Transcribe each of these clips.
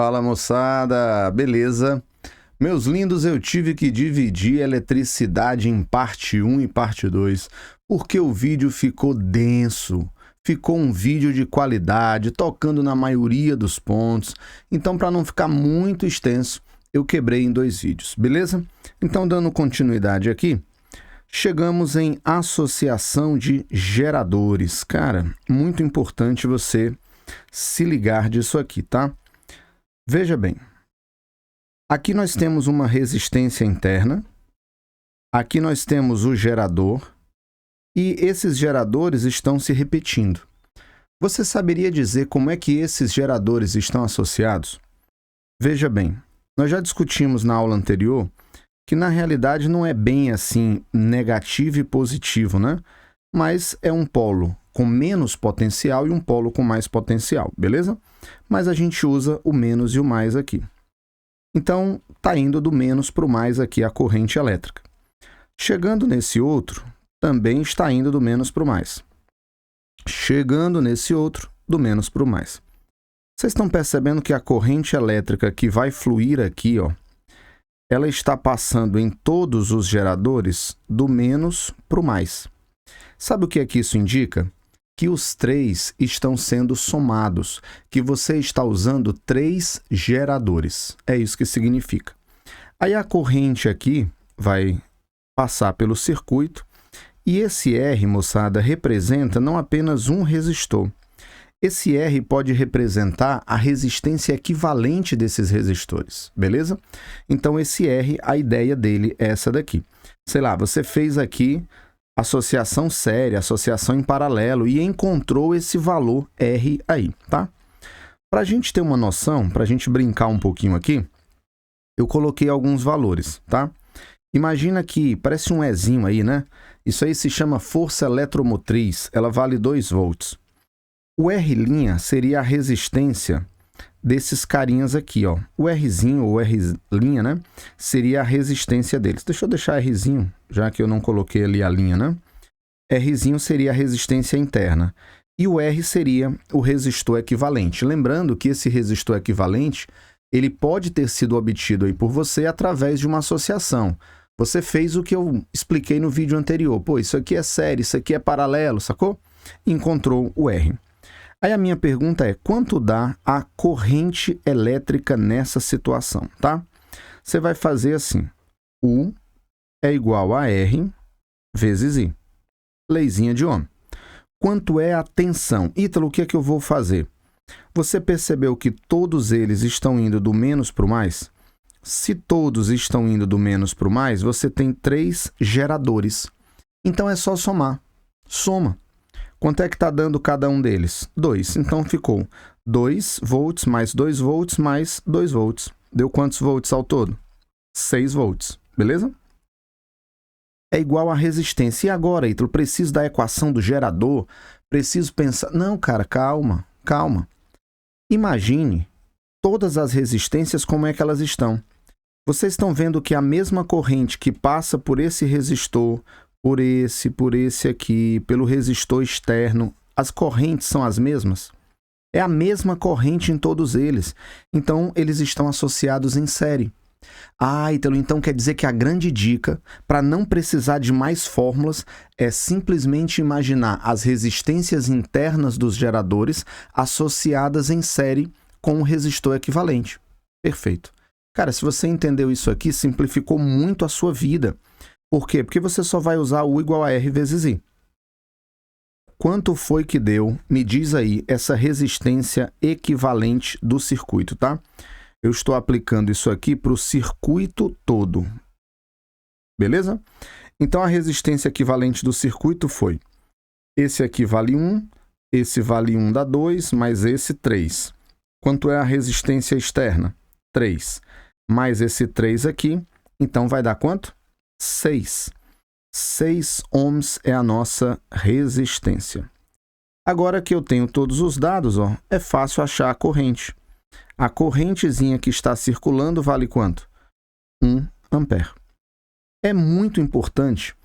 Fala moçada, beleza? Meus lindos, eu tive que dividir a eletricidade em parte 1 e parte 2, porque o vídeo ficou denso. Ficou um vídeo de qualidade, tocando na maioria dos pontos. Então, para não ficar muito extenso, eu quebrei em 2 vídeos, beleza? Então, dando continuidade aqui, chegamos em associação de geradores. Cara, muito importante você se ligar disso aqui, tá? Veja bem, aqui nós temos uma resistência interna, aqui nós temos o gerador, e esses geradores estão se repetindo. Você saberia dizer como é que esses geradores estão associados? Veja bem, nós já discutimos na aula anterior que na realidade não é bem assim negativo e positivo, né? Mas é um polo com menos potencial e um polo com mais potencial, beleza? Mas a gente usa o menos e o mais aqui. Então, está indo do menos para o mais aqui a corrente elétrica. Chegando nesse outro, também está indo do menos para o mais. Chegando nesse outro, do menos para o mais. Vocês estão percebendo que a corrente elétrica que vai fluir aqui, ó, ela está passando em todos os geradores do menos para o mais. Sabe o que é que isso indica? Que os 3 estão sendo somados, que você está usando 3 geradores. É isso que significa. Aí a corrente aqui vai passar pelo circuito e esse R, moçada, representa não apenas um resistor. Esse R pode representar a resistência equivalente desses resistores, beleza? Então esse R, a ideia dele é essa daqui. Sei lá, você fez aqui associação séria, associação em paralelo e encontrou esse valor R aí, tá? Para a gente ter uma noção, para a gente brincar um pouquinho aqui, eu coloquei alguns valores, tá? Imagina que parece um Ezinho aí, né? Isso aí se chama força eletromotriz, ela vale 2 volts. O R' seria a resistência desses carinhas aqui, ó. O Rzinho ou R', né, seria a resistência deles. Deixa eu deixar Rzinho, já que eu não coloquei ali a linha, né? Rzinho seria a resistência interna. E o R seria o resistor equivalente. Lembrando que esse resistor equivalente, ele pode ter sido obtido aí por você através de uma associação. Você fez o que eu expliquei no vídeo anterior. Pô, isso aqui é série, isso aqui é paralelo, sacou? Encontrou o R. Aí a minha pergunta é, quanto dá a corrente elétrica nessa situação, tá? Você vai fazer assim, U é igual a R vezes I. Leizinha de Ohm. Quanto é a tensão? Ítalo, o que é que eu vou fazer? Você percebeu que todos eles estão indo do menos para o mais? Se todos estão indo do menos para o mais, você tem 3 geradores. Então é só somar. Soma. Quanto é que está dando cada um deles? 2. Então ficou 2 volts mais 2 volts mais 2 volts. Deu quantos volts ao todo? 6 volts. Beleza? É igual a resistência. E agora, Ítalo, preciso da equação do gerador? Preciso pensar... Não, cara, calma, calma. Imagine todas as resistências como é que elas estão. Vocês estão vendo que a mesma corrente que passa por esse resistor, por esse aqui, pelo resistor externo, as correntes são as mesmas? É a mesma corrente em todos eles. Então, eles estão associados em série. Ah, então quer dizer que a grande dica, para não precisar de mais fórmulas, é simplesmente imaginar as resistências internas dos geradores associadas em série com o resistor equivalente. Perfeito. Cara, se você entendeu isso aqui, simplificou muito a sua vida. Por quê? Porque você só vai usar U igual a R vezes I. Quanto foi que deu, me diz aí, essa resistência equivalente do circuito, tá? Eu estou aplicando isso aqui para o circuito todo. Beleza? Então, a resistência equivalente do circuito foi esse aqui vale 1, esse vale 1 dá 2, mais esse 3. Quanto é a resistência externa? 3. Mais esse 3 aqui, então vai dar quanto? 6. 6 ohms é a nossa resistência. Agora que eu tenho todos os dados, ó, é fácil achar a corrente. A correntezinha que está circulando vale quanto? 1 ampere. É muito importante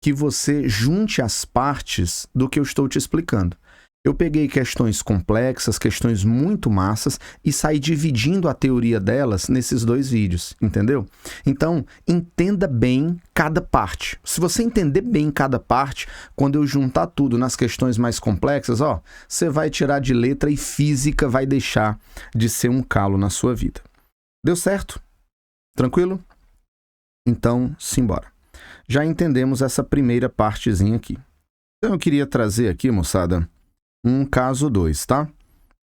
que você junte as partes do que eu estou te explicando. Eu peguei questões complexas, questões muito massas e saí dividindo a teoria delas nesses 2 vídeos, entendeu? Então, entenda bem cada parte. Se você entender bem cada parte, quando eu juntar tudo nas questões mais complexas, ó, você vai tirar de letra e física vai deixar de ser um calo na sua vida. Deu certo? Tranquilo? Então, simbora. Já entendemos essa primeira partezinha aqui. Então, eu queria trazer aqui, moçada, um caso 2, tá?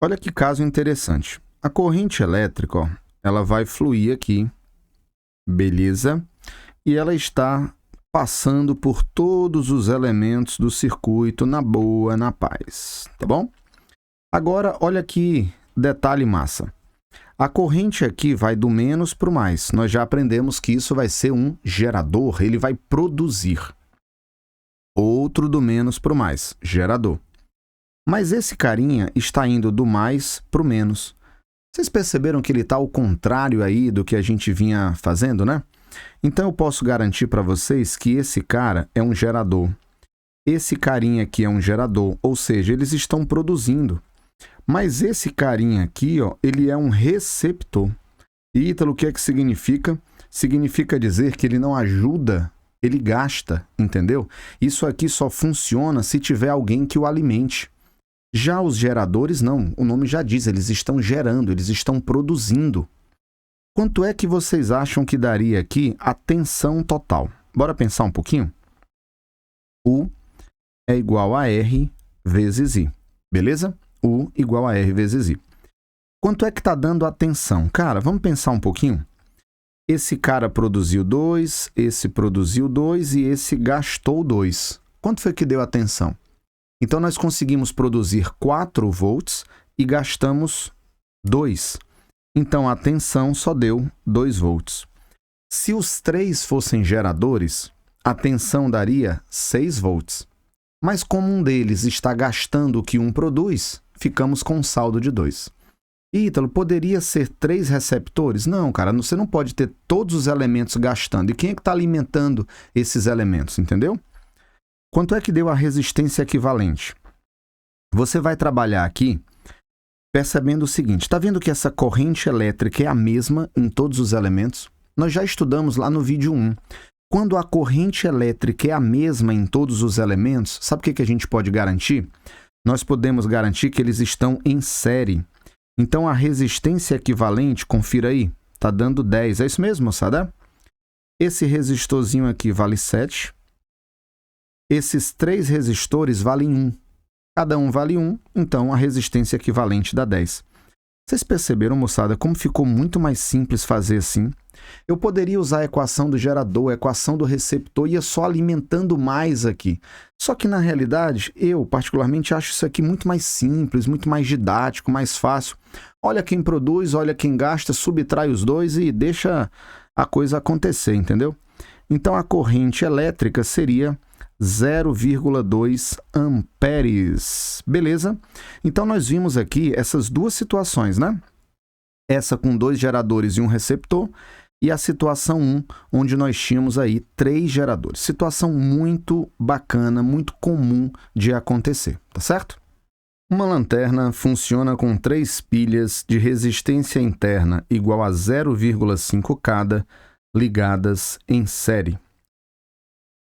Olha que caso interessante. A corrente elétrica, ó, ela vai fluir aqui, beleza? E ela está passando por todos os elementos do circuito na boa, na paz, tá bom? Agora, olha aqui, detalhe massa. A corrente aqui vai do menos para o mais. Nós já aprendemos que isso vai ser um gerador, ele vai produzir. Outro do menos para o mais, gerador. Mas esse carinha está indo do mais para o menos. Vocês perceberam que ele está ao contrário aí do que a gente vinha fazendo, né? Então eu posso garantir para vocês que esse cara é um gerador. Esse carinha aqui é um gerador, ou seja, eles estão produzindo. Mas esse carinha aqui, ó, ele é um receptor. E, Ítalo, o que é que significa? Significa dizer que ele não ajuda, ele gasta, entendeu? Isso aqui só funciona se tiver alguém que o alimente. Já os geradores, não. O nome já diz, eles estão gerando, eles estão produzindo. Quanto é que vocês acham que daria aqui a tensão total? Bora pensar um pouquinho? U é igual a R vezes I, beleza? U igual a R vezes I. Quanto é que está dando a tensão? Cara, vamos pensar um pouquinho? Esse cara produziu 2, esse produziu 2 e esse gastou 2. Quanto foi que deu a tensão? Então, nós conseguimos produzir 4 volts e gastamos 2. Então, a tensão só deu 2 volts. Se os 3 fossem geradores, a tensão daria 6 volts. Mas como um deles está gastando o que um produz, ficamos com um saldo de 2. Ítalo, poderia ser 3 receptores? Não, cara, você não pode ter todos os elementos gastando. E quem é que está alimentando esses elementos, entendeu? Quanto é que deu a resistência equivalente? Você vai trabalhar aqui percebendo o seguinte, está vendo que essa corrente elétrica é a mesma em todos os elementos? Nós já estudamos lá no vídeo 1. Quando a corrente elétrica é a mesma em todos os elementos, sabe o que a gente pode garantir? Nós podemos garantir que eles estão em série. Então, a resistência equivalente, confira aí, está dando 10. É isso mesmo, moçada? Esse resistorzinho aqui vale 7. Esses 3 resistores valem 1. Cada um vale 1, então a resistência equivalente dá 10. Vocês perceberam, moçada, como ficou muito mais simples fazer assim? Eu poderia usar a equação do gerador, a equação do receptor, ia só alimentando mais aqui. Só que, na realidade, eu particularmente acho isso aqui muito mais simples, muito mais didático, mais fácil. Olha quem produz, olha quem gasta, subtrai os dois e deixa a coisa acontecer, entendeu? Então, a corrente elétrica seria 0,2 amperes. Beleza? Então, nós vimos aqui essas duas situações, né? Essa com 2 geradores e um receptor e a situação 1, onde nós tínhamos aí 3 geradores. Situação muito bacana, muito comum de acontecer, tá certo? Uma lanterna funciona com 3 pilhas de resistência interna igual a 0,5 cada, ligadas em série.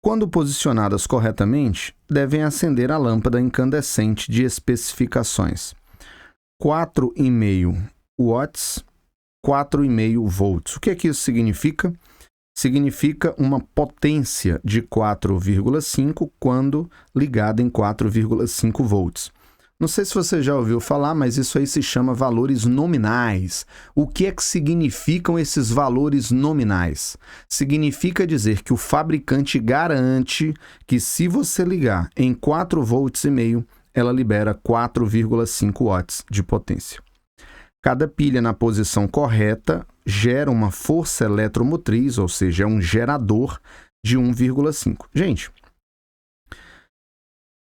Quando posicionadas corretamente, devem acender a lâmpada incandescente de especificações 4,5 watts, 4,5 volts. O que é que isso significa? Significa uma potência de 4,5 quando ligada em 4,5 volts. Não sei se você já ouviu falar, mas isso aí se chama valores nominais. O que é que significam esses valores nominais? Significa dizer que o fabricante garante que se você ligar em 4,5 volts, ela libera 4,5 watts de potência. Cada pilha na posição correta gera uma força eletromotriz, ou seja, é um gerador de 1,5. Gente,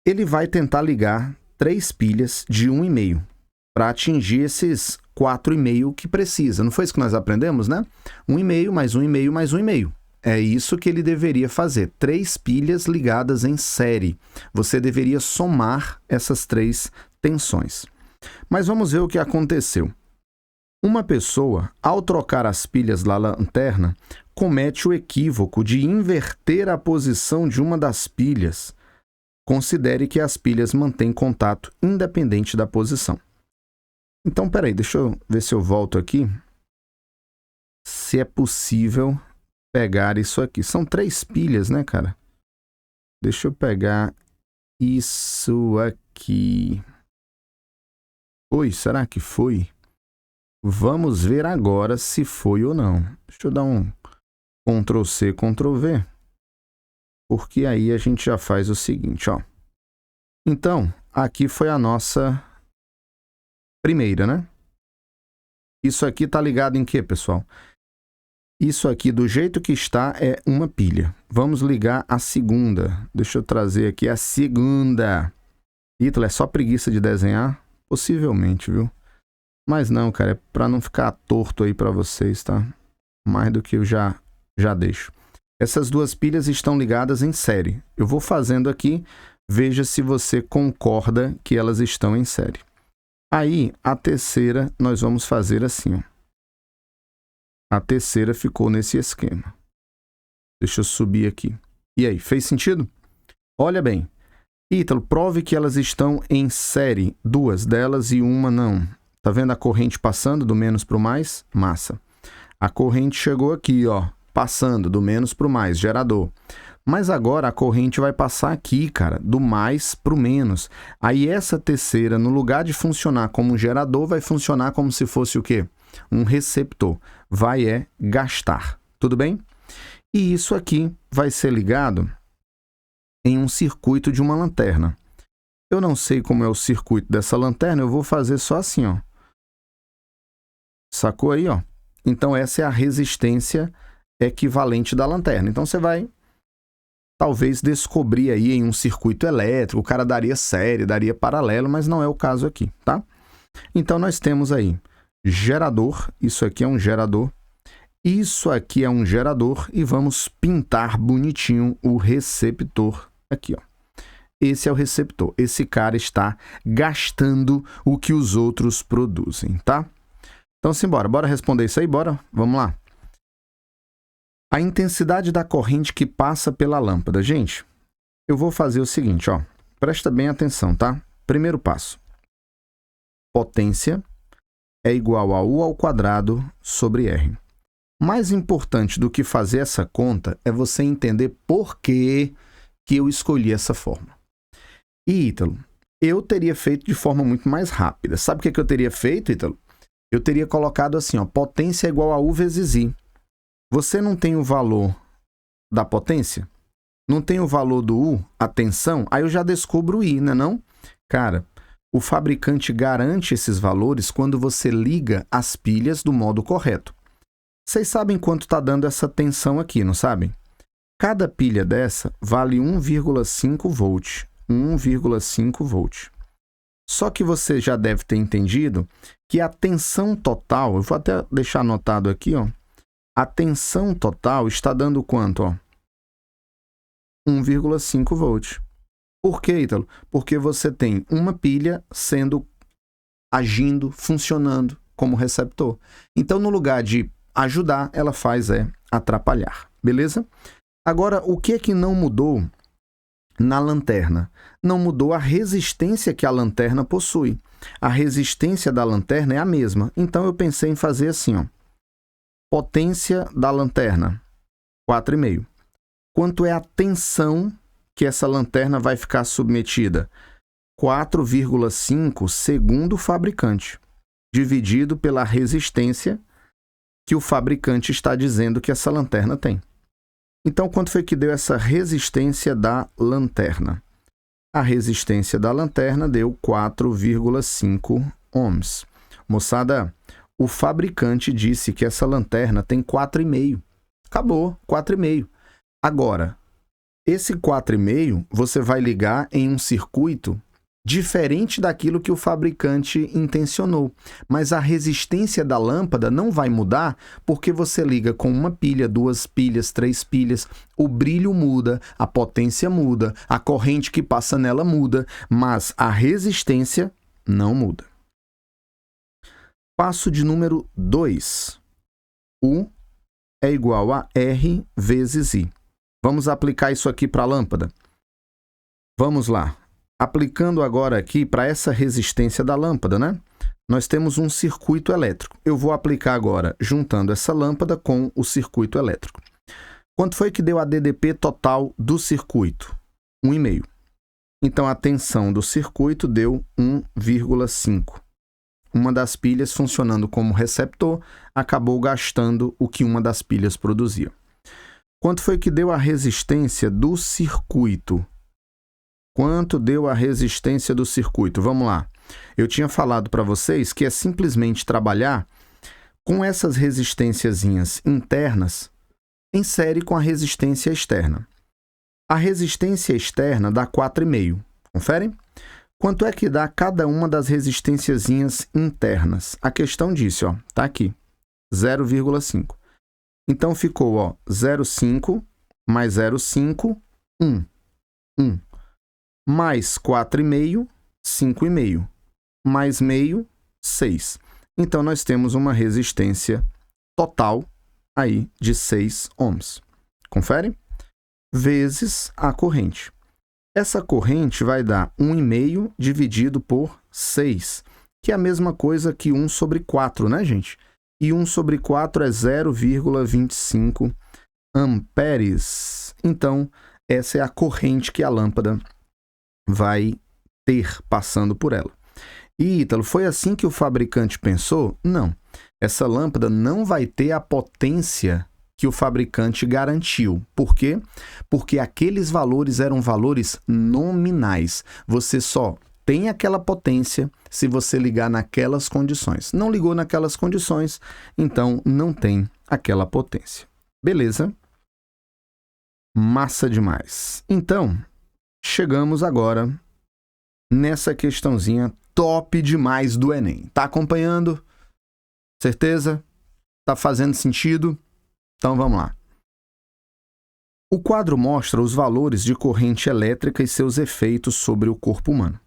ele vai tentar ligar 3 pilhas de 1,5 para atingir esses 4,5 que precisa. Não foi isso que nós aprendemos, né? 1,5 mais 1,5 mais 1,5. É isso que ele deveria fazer. 3 pilhas ligadas em série. Você deveria somar essas 3 tensões. Mas vamos ver o que aconteceu. Uma pessoa, ao trocar as pilhas da lanterna, comete o equívoco de inverter a posição de uma das pilhas. Considere que as pilhas mantêm contato independente da posição. Então, peraí, deixa eu ver se eu volto aqui. Se é possível pegar isso aqui. São 3 pilhas, né, cara? Deixa eu pegar isso aqui. Oi, será que foi? Vamos ver agora se foi ou não. Deixa eu dar um Ctrl+C, Ctrl+V. Porque aí a gente já faz o seguinte, ó. Então, aqui foi a nossa primeira, né? Isso aqui tá ligado em quê, pessoal? Isso aqui, do jeito que está, é uma pilha. Vamos ligar a segunda. Deixa eu trazer aqui a segunda. Ítalo, é só preguiça de desenhar? Possivelmente, viu? Mas não, cara, é para não ficar torto aí para vocês, tá? Mais do que eu já deixo. Essas 2 pilhas estão ligadas em série. Eu vou fazendo aqui, veja se você concorda que elas estão em série. Aí, a terceira, nós vamos fazer assim, ó. A terceira ficou nesse esquema. Deixa eu subir aqui. E aí, fez sentido? Olha bem. Ítalo, prove que elas estão em série. 2 delas e uma não. Tá vendo a corrente passando do menos para o mais? Massa. A corrente chegou aqui, ó. Passando do menos para o mais, gerador. Mas agora a corrente vai passar aqui, cara, do mais para o menos. Aí essa terceira, no lugar de funcionar como um gerador, vai funcionar como se fosse o quê? Um receptor. Vai gastar. Tudo bem? E isso aqui vai ser ligado em um circuito de uma lanterna. Eu não sei como é o circuito dessa lanterna, eu vou fazer só assim, ó. Sacou aí, ó? Então essa é a resistência equivalente da lanterna. Então você vai talvez descobrir aí em um circuito elétrico, o cara daria série, daria paralelo, mas não é o caso aqui, tá? Então nós temos aí gerador, isso aqui é um gerador, isso aqui é um gerador e vamos pintar bonitinho o receptor aqui, ó. Esse é o receptor, esse cara está gastando o que os outros produzem, tá? Então simbora, bora responder isso aí, bora? Vamos lá. A intensidade da corrente que passa pela lâmpada. Gente, eu vou fazer o seguinte, ó. Presta bem atenção, tá? Primeiro passo. Potência é igual a U ao quadrado sobre R. Mais importante do que fazer essa conta é você entender por que eu escolhi essa forma. E, Ítalo, eu teria feito de forma muito mais rápida. Sabe o que eu teria feito, Ítalo? Eu teria colocado assim, ó, potência é igual a U vezes I. Você não tem o valor da potência? Não tem o valor do U, a tensão? Aí eu já descubro o I, né não? Cara, o fabricante garante esses valores quando você liga as pilhas do modo correto. Vocês sabem quanto está dando essa tensão aqui, não sabem? Cada pilha dessa vale 1,5 volt. 1,5 volt. Só que você já deve ter entendido que a tensão total, eu vou até deixar anotado aqui, ó. A tensão total está dando quanto, ó? 1,5 volt. Por quê, Ítalo? Porque você tem uma pilha agindo, funcionando como receptor. Então, no lugar de ajudar, ela faz atrapalhar. Beleza? Agora, o que é que não mudou na lanterna? Não mudou a resistência que a lanterna possui. A resistência da lanterna é a mesma. Então, eu pensei em fazer assim, ó. Potência da lanterna, 4,5. Quanto é a tensão que essa lanterna vai ficar submetida? 4,5 segundo o fabricante, dividido pela resistência que o fabricante está dizendo que essa lanterna tem. Então, quanto foi que deu essa resistência da lanterna? A resistência da lanterna deu 4,5 ohms. Moçada, o fabricante disse que essa lanterna tem 4,5. Acabou, 4,5. Agora, esse 4,5 você vai ligar em um circuito diferente daquilo que o fabricante intencionou. Mas a resistência da lâmpada não vai mudar porque você liga com uma pilha, 2 pilhas, 3 pilhas, o brilho muda, a potência muda, a corrente que passa nela muda, mas a resistência não muda. Passo de número 2. U é igual a R vezes I. Vamos aplicar isso aqui para a lâmpada. Vamos lá. Aplicando agora aqui para essa resistência da lâmpada, né? Nós temos um circuito elétrico. Eu vou aplicar agora juntando essa lâmpada com o circuito elétrico. Quanto foi que deu a DDP total do circuito? 1,5. Então a tensão do circuito deu 1,5. Uma das pilhas, funcionando como receptor, acabou gastando o que uma das pilhas produzia. Quanto foi que deu a resistência do circuito? Quanto deu a resistência do circuito? Vamos lá. Eu tinha falado para vocês que é simplesmente trabalhar com essas resistênciazinhas internas em série com a resistência externa. A resistência externa dá 4,5. Conferem? Quanto é que dá cada uma das resistênciazinhas internas? A questão disse, ó, tá aqui, 0,5. Então ficou, ó, 0,5 mais 0,5, 1. 1. Mais 4,5, 5,5. Mais meio, 6. Então, nós temos uma resistência total aí de 6 ohms. Confere? Vezes a corrente. Essa corrente vai dar 1,5 dividido por 6, que é a mesma coisa que 1 sobre 4, né, gente? E 1 sobre 4 é 0,25 amperes. Então, essa é a corrente que a lâmpada vai ter passando por ela. E, Ítalo, foi assim que o fabricante pensou? Não. Essa lâmpada não vai ter a potência que o fabricante garantiu. Por quê? Porque aqueles valores eram valores nominais. Você só tem aquela potência se você ligar naquelas condições. Não ligou naquelas condições, então não tem aquela potência. Beleza? Massa demais. Então, chegamos agora nessa questãozinha top demais do Enem. Tá acompanhando? Certeza? Tá fazendo sentido? Então vamos lá. O quadro mostra os valores de corrente elétrica e seus efeitos sobre o corpo humano.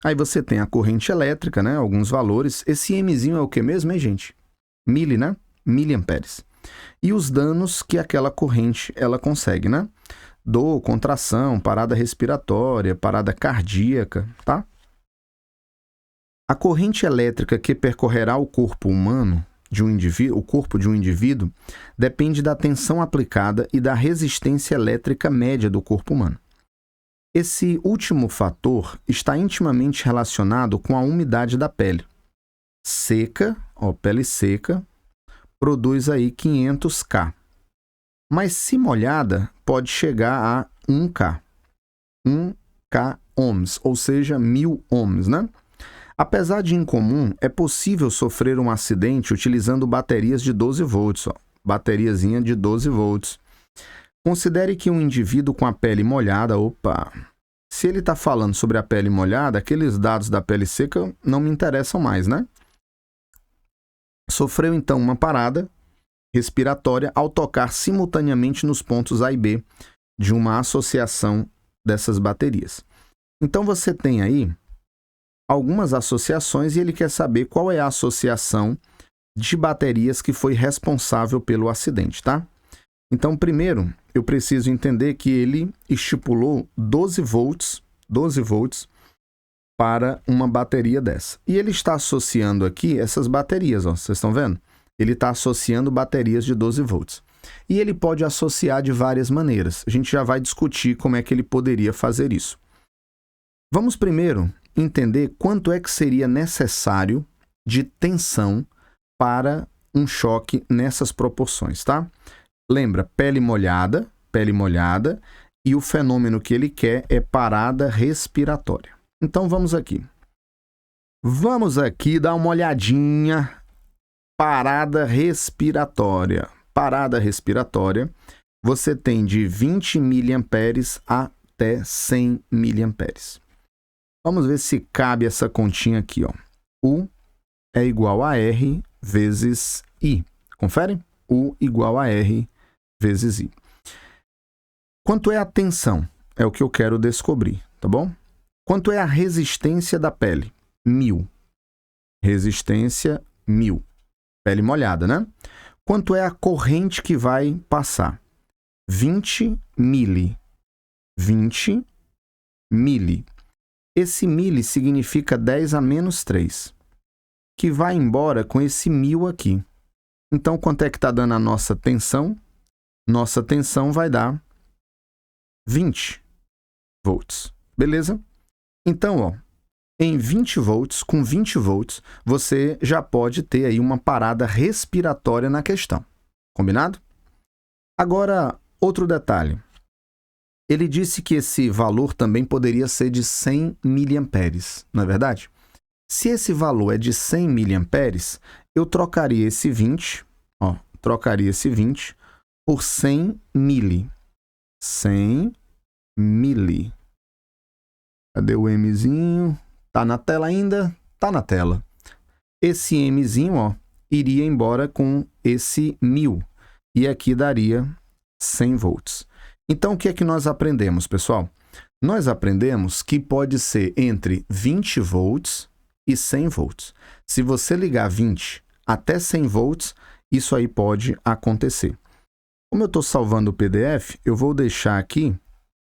Aí você tem a corrente elétrica, né? Alguns valores. Esse Mzinho é o que mesmo, hein, gente? Mili, né? Miliamperes. E os danos que aquela corrente ela consegue, né? Dor, contração, parada respiratória, parada cardíaca, tá? A corrente elétrica que percorrerá o corpo humano de um indivíduo, o corpo de um indivíduo, depende da tensão aplicada e da resistência elétrica média do corpo humano. Esse último fator está intimamente relacionado com a umidade da pele. Seca, ó, pele seca, produz aí 500 K. Mas se molhada, pode chegar a 1K. 1K ohms, ou seja, 1000 ohms, né? Apesar de incomum, é possível sofrer um acidente utilizando baterias de 12 volts. Ó. Bateriazinha de 12 volts. Considere que um indivíduo com a pele molhada, se ele está falando sobre a pele molhada, aqueles dados da pele seca não me interessam mais, né? Sofreu então uma parada respiratória ao tocar simultaneamente nos pontos A e B de uma associação dessas baterias. Então você tem aí algumas associações e ele quer saber qual é a associação de baterias que foi responsável pelo acidente, tá? Então, primeiro, eu preciso entender que ele estipulou 12 volts para uma bateria dessa. E ele está associando aqui essas baterias, ó, vocês estão vendo? Ele está associando baterias de 12 volts. E ele pode associar de várias maneiras. A gente já vai discutir como é que ele poderia fazer isso. Vamos primeiro entender quanto é que seria necessário de tensão para um choque nessas proporções, tá? Lembra, pele molhada, e o fenômeno que ele quer é parada respiratória. Então vamos aqui. Vamos aqui dar uma olhadinha. Parada respiratória. Parada respiratória, você tem de 20 miliamperes até 100 miliamperes. Vamos ver se cabe essa continha aqui, ó. U é igual a R vezes I. Confere? U igual a R vezes I. Quanto é a tensão? É o que eu quero descobrir, tá bom? Quanto é a resistência da pele? 1000. Resistência 1000. Pele molhada, né? Quanto é a corrente que vai passar? 20 mili. 20 mili. Esse mili significa 10 a menos 3, que vai embora com esse 1000 aqui. Então, quanto é que está dando a nossa tensão? Nossa tensão vai dar 20 volts. Beleza? Então, ó, em 20 volts, com 20 volts, você já pode ter aí uma parada respiratória na questão. Combinado? Agora, outro detalhe. Ele disse que esse valor também poderia ser de 100 miliamperes, não é verdade? Se esse valor é de 100 miliamperes, eu trocaria esse 20, ó, trocaria esse 20 por 100 mili. 100 mili. Cadê o Mzinho? Tá na tela ainda? Tá na tela. Esse Mzinho, ó, iria embora com esse 1000. E aqui daria 100 volts. Então, o que é que nós aprendemos, pessoal? Nós aprendemos que pode ser entre 20 volts e 100 volts. Se você ligar 20 até 100 volts, isso aí pode acontecer. Como eu estou salvando o PDF, eu vou deixar aqui,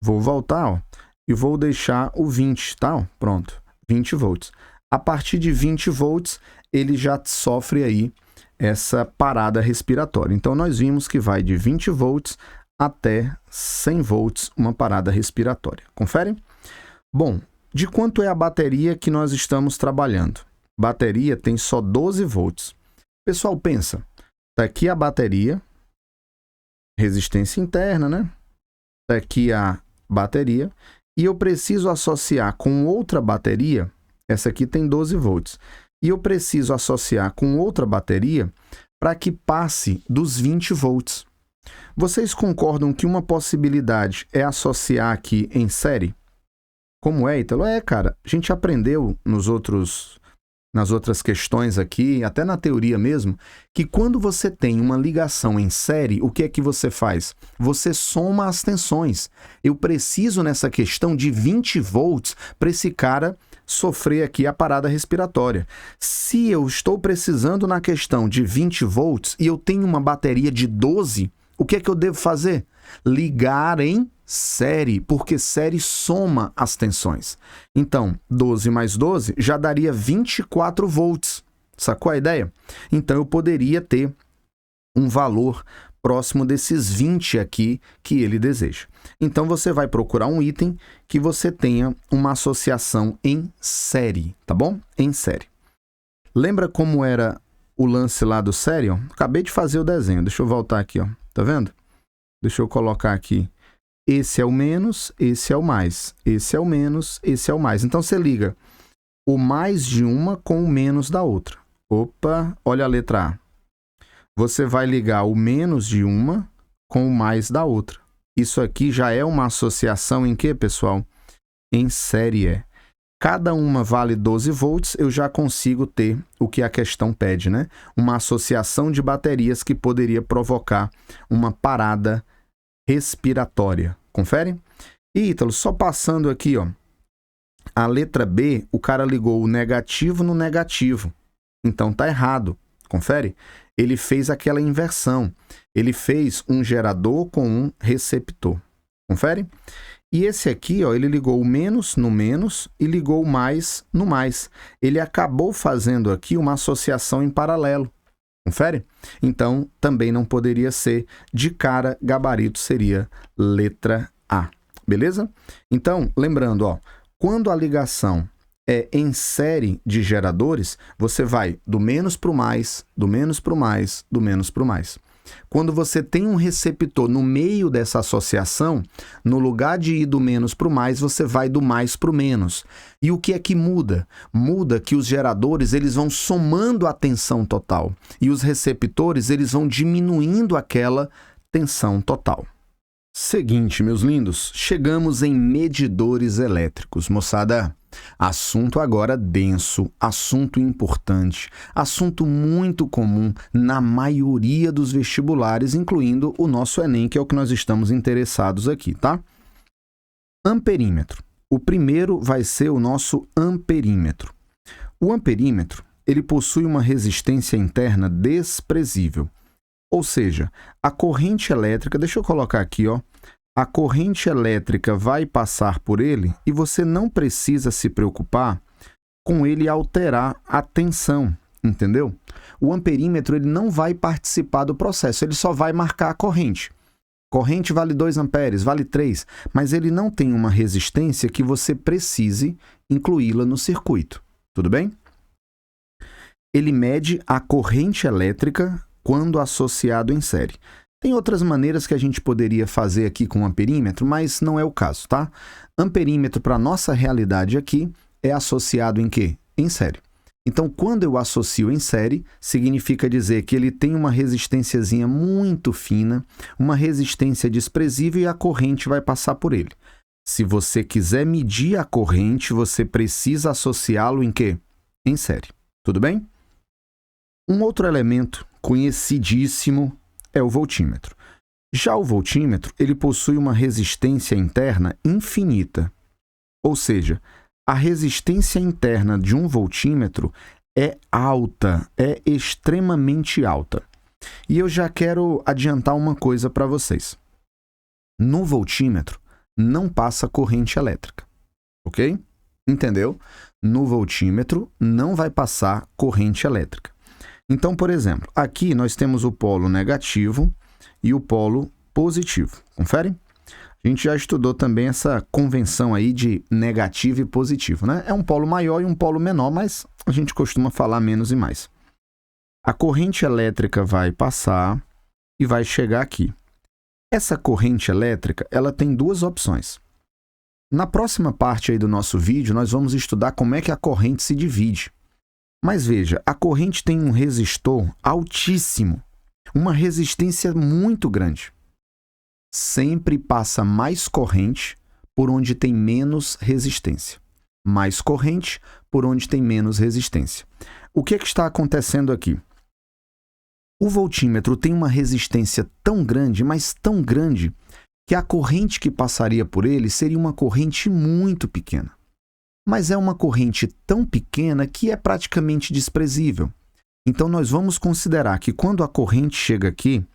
vou voltar, ó, e vou deixar o 20, tá? Ó, pronto, 20 volts. A partir de 20 volts, ele já sofre aí essa parada respiratória. Então, nós vimos que vai de 20 volts até 100 volts, uma parada respiratória. Confere? Bom, de quanto é a bateria que nós estamos trabalhando? Bateria tem só 12 volts. Pessoal, pensa, tá aqui a bateria, resistência interna, né? Tá aqui a bateria, e eu preciso associar com outra bateria, essa aqui tem 12 volts, e eu preciso associar com outra bateria para que passe dos 20 volts. Vocês concordam que uma possibilidade é associar aqui em série? Como é, Ítalo? Cara, a gente aprendeu nas outras questões aqui, até na teoria mesmo, que quando você tem uma ligação em série, o que é que você faz? Você soma as tensões. Eu preciso nessa questão de 20 volts para esse cara sofrer aqui a parada respiratória. Se eu estou precisando na questão de 20 volts e eu tenho uma bateria de 12, o que é que eu devo fazer? Ligar em série, porque série soma as tensões. Então, 12 mais 12 já daria 24 volts. Sacou a ideia? Então, eu poderia ter um valor próximo desses 20 aqui que ele deseja. Então, você vai procurar um item que você tenha uma associação em série, tá bom? Em série. Lembra como era o lance lá do série? Ó? Acabei de fazer o desenho. Deixa eu voltar aqui, ó. Tá vendo? Deixa eu colocar aqui. Esse é o menos, esse é o mais. Esse é o menos, esse é o mais. Então, você liga o mais de uma com o menos da outra. Opa, olha a letra A. Você vai ligar o menos de uma com o mais da outra. Isso aqui já é uma associação em quê, pessoal? Em série. Cada uma vale 12 volts, eu já consigo ter o que a questão pede, né? Uma associação de baterias que poderia provocar uma parada respiratória. Confere? E, Ítalo, só passando aqui, ó, a letra B, o cara ligou o negativo no negativo. Então, tá errado. Confere? Ele fez aquela inversão. Ele fez um gerador com um receptor. Confere? E esse aqui, ó, ele ligou o menos no menos e ligou o mais no mais. Ele acabou fazendo aqui uma associação em paralelo. Confere? Então, também não poderia ser. De cara, gabarito seria letra A. Beleza? Então, lembrando, ó, quando a ligação é em série de geradores, você vai do menos para o mais, do menos para o mais, do menos para o mais. Quando você tem um receptor no meio dessa associação, no lugar de ir do menos para o mais, você vai do mais para o menos. E o que é que muda? Muda que os geradores eles vão somando a tensão total e os receptores eles vão diminuindo aquela tensão total. Seguinte, meus lindos, chegamos em medidores elétricos. Moçada, assunto agora denso, assunto importante, assunto muito comum na maioria dos vestibulares, incluindo o nosso Enem, que é o que nós estamos interessados aqui, tá? Amperímetro. O primeiro vai ser o nosso amperímetro. O amperímetro, ele possui uma resistência interna desprezível. Ou seja, a corrente elétrica, deixa eu colocar aqui, ó, a corrente elétrica vai passar por ele e você não precisa se preocupar com ele alterar a tensão, entendeu? O amperímetro ele não vai participar do processo, ele só vai marcar a corrente. Corrente vale 2 amperes, vale 3, mas ele não tem uma resistência que você precise incluí-la no circuito, tudo bem? Ele mede a corrente elétrica quando associado em série. Tem outras maneiras que a gente poderia fazer aqui com o amperímetro, mas não é o caso, tá? Amperímetro, para nossa realidade aqui, é associado em quê? Em série. Então, quando eu associo em série, significa dizer que ele tem uma resistênciazinha muito fina, uma resistência desprezível e a corrente vai passar por ele. Se você quiser medir a corrente, você precisa associá-lo em quê? Em série. Tudo bem? Um outro elemento conhecidíssimo é o voltímetro. Já o voltímetro, ele possui uma resistência interna infinita. Ou seja, a resistência interna de um voltímetro é alta, é extremamente alta. E eu já quero adiantar uma coisa para vocês. No voltímetro, não passa corrente elétrica, ok? Entendeu? No voltímetro, não vai passar corrente elétrica. Então, por exemplo, aqui nós temos o polo negativo e o polo positivo. Confere? A gente já estudou também essa convenção aí de negativo e positivo, né? É um polo maior e um polo menor, mas a gente costuma falar menos e mais. A corrente elétrica vai passar e vai chegar aqui. Essa corrente elétrica, ela tem duas opções. Na próxima parte aí do nosso vídeo, nós vamos estudar como é que a corrente se divide. Mas veja, a corrente tem um resistor altíssimo, uma resistência muito grande. Sempre passa mais corrente por onde tem menos resistência. Mais corrente por onde tem menos resistência. O que está acontecendo aqui? O voltímetro tem uma resistência tão grande, mas tão grande, que a corrente que passaria por ele seria uma corrente muito pequena. Mas é uma corrente tão pequena que é praticamente desprezível. Então, nós vamos considerar que quando a corrente chega aqui,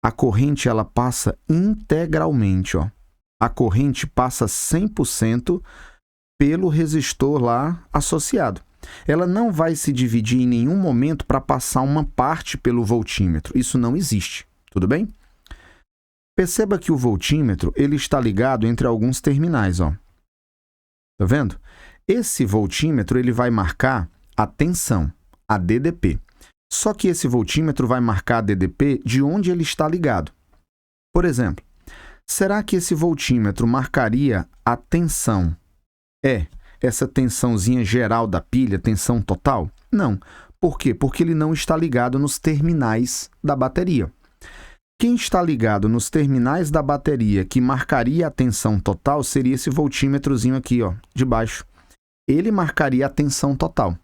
a corrente ela passa integralmente. Ó. A corrente passa 100% pelo resistor lá associado. Ela não vai se dividir em nenhum momento para passar uma parte pelo voltímetro. Isso não existe. Tudo bem? Perceba que o voltímetro ele está ligado entre alguns terminais. Ó. Tá vendo? Esse voltímetro ele vai marcar a tensão, a DDP. Só que esse voltímetro vai marcar a DDP de onde ele está ligado. Por exemplo, será que esse voltímetro marcaria a tensão? Essa tensãozinha geral da pilha, tensão total? Não. Por quê? Porque ele não está ligado nos terminais da bateria. Quem está ligado nos terminais da bateria que marcaria a tensão total seria esse voltímetrozinho aqui, ó, de baixo. Ele marcaria a tensão total.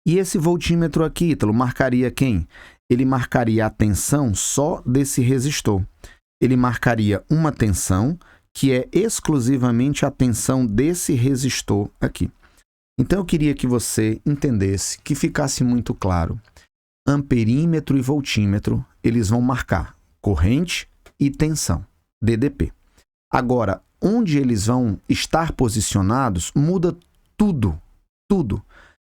E esse voltímetro aqui, Ítalo, marcaria quem? Ele marcaria a tensão só desse resistor. Ele marcaria uma tensão que é exclusivamente a tensão desse resistor aqui. Então, eu queria que você entendesse, que ficasse muito claro. Amperímetro e voltímetro, eles vão marcar corrente e tensão, DDP. Agora, onde eles vão estar posicionados, muda tudo.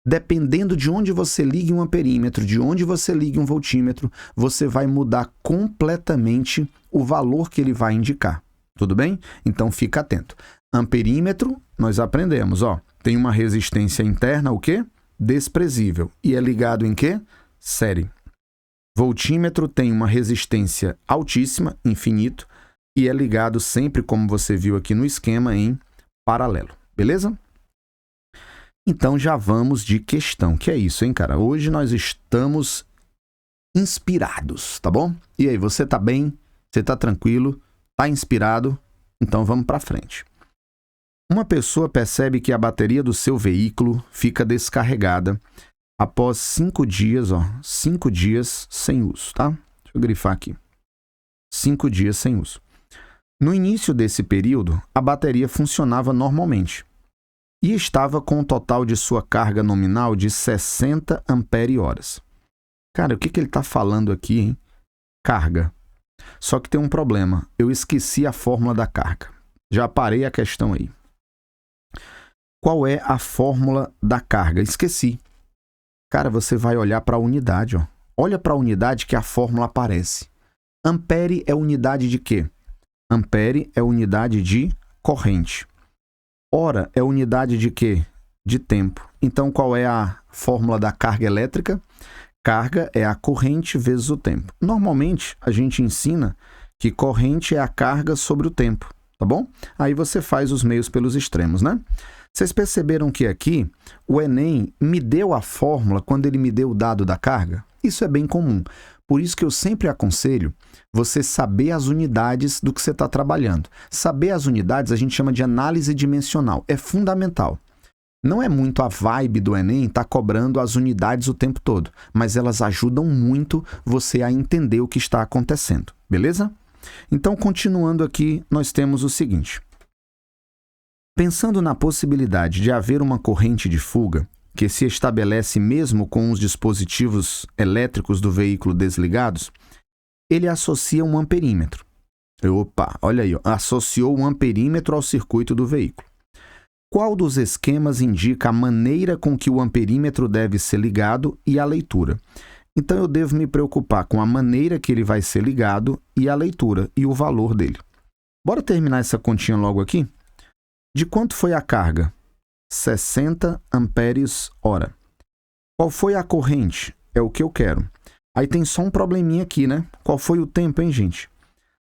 Dependendo de onde você ligue um amperímetro, de onde você ligue um voltímetro, você vai mudar completamente o valor que ele vai indicar. Tudo bem? Então, fica atento. Amperímetro, nós aprendemos, ó, tem uma resistência interna, o quê? Desprezível. E é ligado em quê? Série. Voltímetro tem uma resistência altíssima, infinito, e é ligado sempre, como você viu aqui no esquema, em paralelo. Beleza? Então, já vamos de questão. Que é isso, hein, cara? Hoje nós estamos inspirados, tá bom? E aí, você tá bem? Você tá tranquilo? Tá inspirado? Então vamos para frente. Uma pessoa percebe que a bateria do seu veículo fica descarregada após 5 dias, 5 dias sem uso, tá? Deixa eu grifar aqui. 5 dias sem uso. No início desse período, a bateria funcionava normalmente e estava com um total de sua carga nominal de 60 ampere-horas. Cara, o que ele está falando aqui, hein? Carga. Só que tem um problema. Eu esqueci a fórmula da carga. Já parei a questão aí. Qual é a fórmula da carga? Esqueci. Cara, você vai olhar para a unidade. Olha para a unidade que a fórmula aparece. Ampere é unidade de quê? Ampere é unidade de corrente. Hora é unidade de quê? De tempo. Então, qual é a fórmula da carga elétrica? Carga é a corrente vezes o tempo. Normalmente, a gente ensina que corrente é a carga sobre o tempo, tá bom? Aí você faz os meios pelos extremos, né? Vocês perceberam que aqui o Enem me deu a fórmula quando ele me deu o dado da carga? Isso é bem comum. Por isso que eu sempre aconselho você saber as unidades do que você está trabalhando. Saber as unidades a gente chama de análise dimensional. É fundamental. Não é muito a vibe do Enem estar cobrando as unidades o tempo todo, mas elas ajudam muito você a entender o que está acontecendo, beleza? Então, continuando aqui, nós temos o seguinte. Pensando na possibilidade de haver uma corrente de fuga, que se estabelece mesmo com os dispositivos elétricos do veículo desligados, ele associa um amperímetro. Opa, olha aí, associou um amperímetro ao circuito do veículo. Qual dos esquemas indica a maneira com que o amperímetro deve ser ligado e a leitura? Então, eu devo me preocupar com a maneira que ele vai ser ligado e a leitura e o valor dele. Bora terminar essa continha logo aqui? De quanto foi a carga? 60 amperes-hora. Qual foi a corrente? É o que eu quero. Aí tem só um probleminha aqui, né? Qual foi o tempo, hein, gente?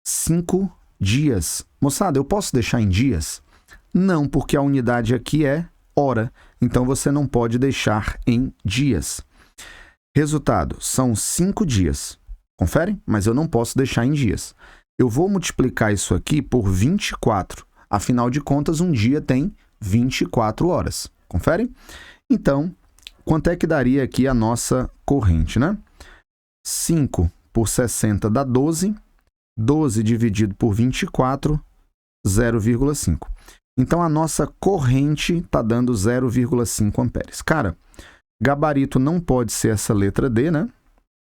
5 dias. Moçada, eu posso deixar em dias? Não, porque a unidade aqui é hora. Então, você não pode deixar em dias. Resultado, são 5 dias. Conferem? Mas eu não posso deixar em dias. Eu vou multiplicar isso aqui por 24. Afinal de contas, um dia tem 24 horas. Conferem? Então, quanto é que daria aqui a nossa corrente, né? 5 por 60 dá 12. 12 dividido por 24, 0,5. Então, a nossa corrente está dando 0,5 amperes. Cara, gabarito não pode ser essa letra D, né?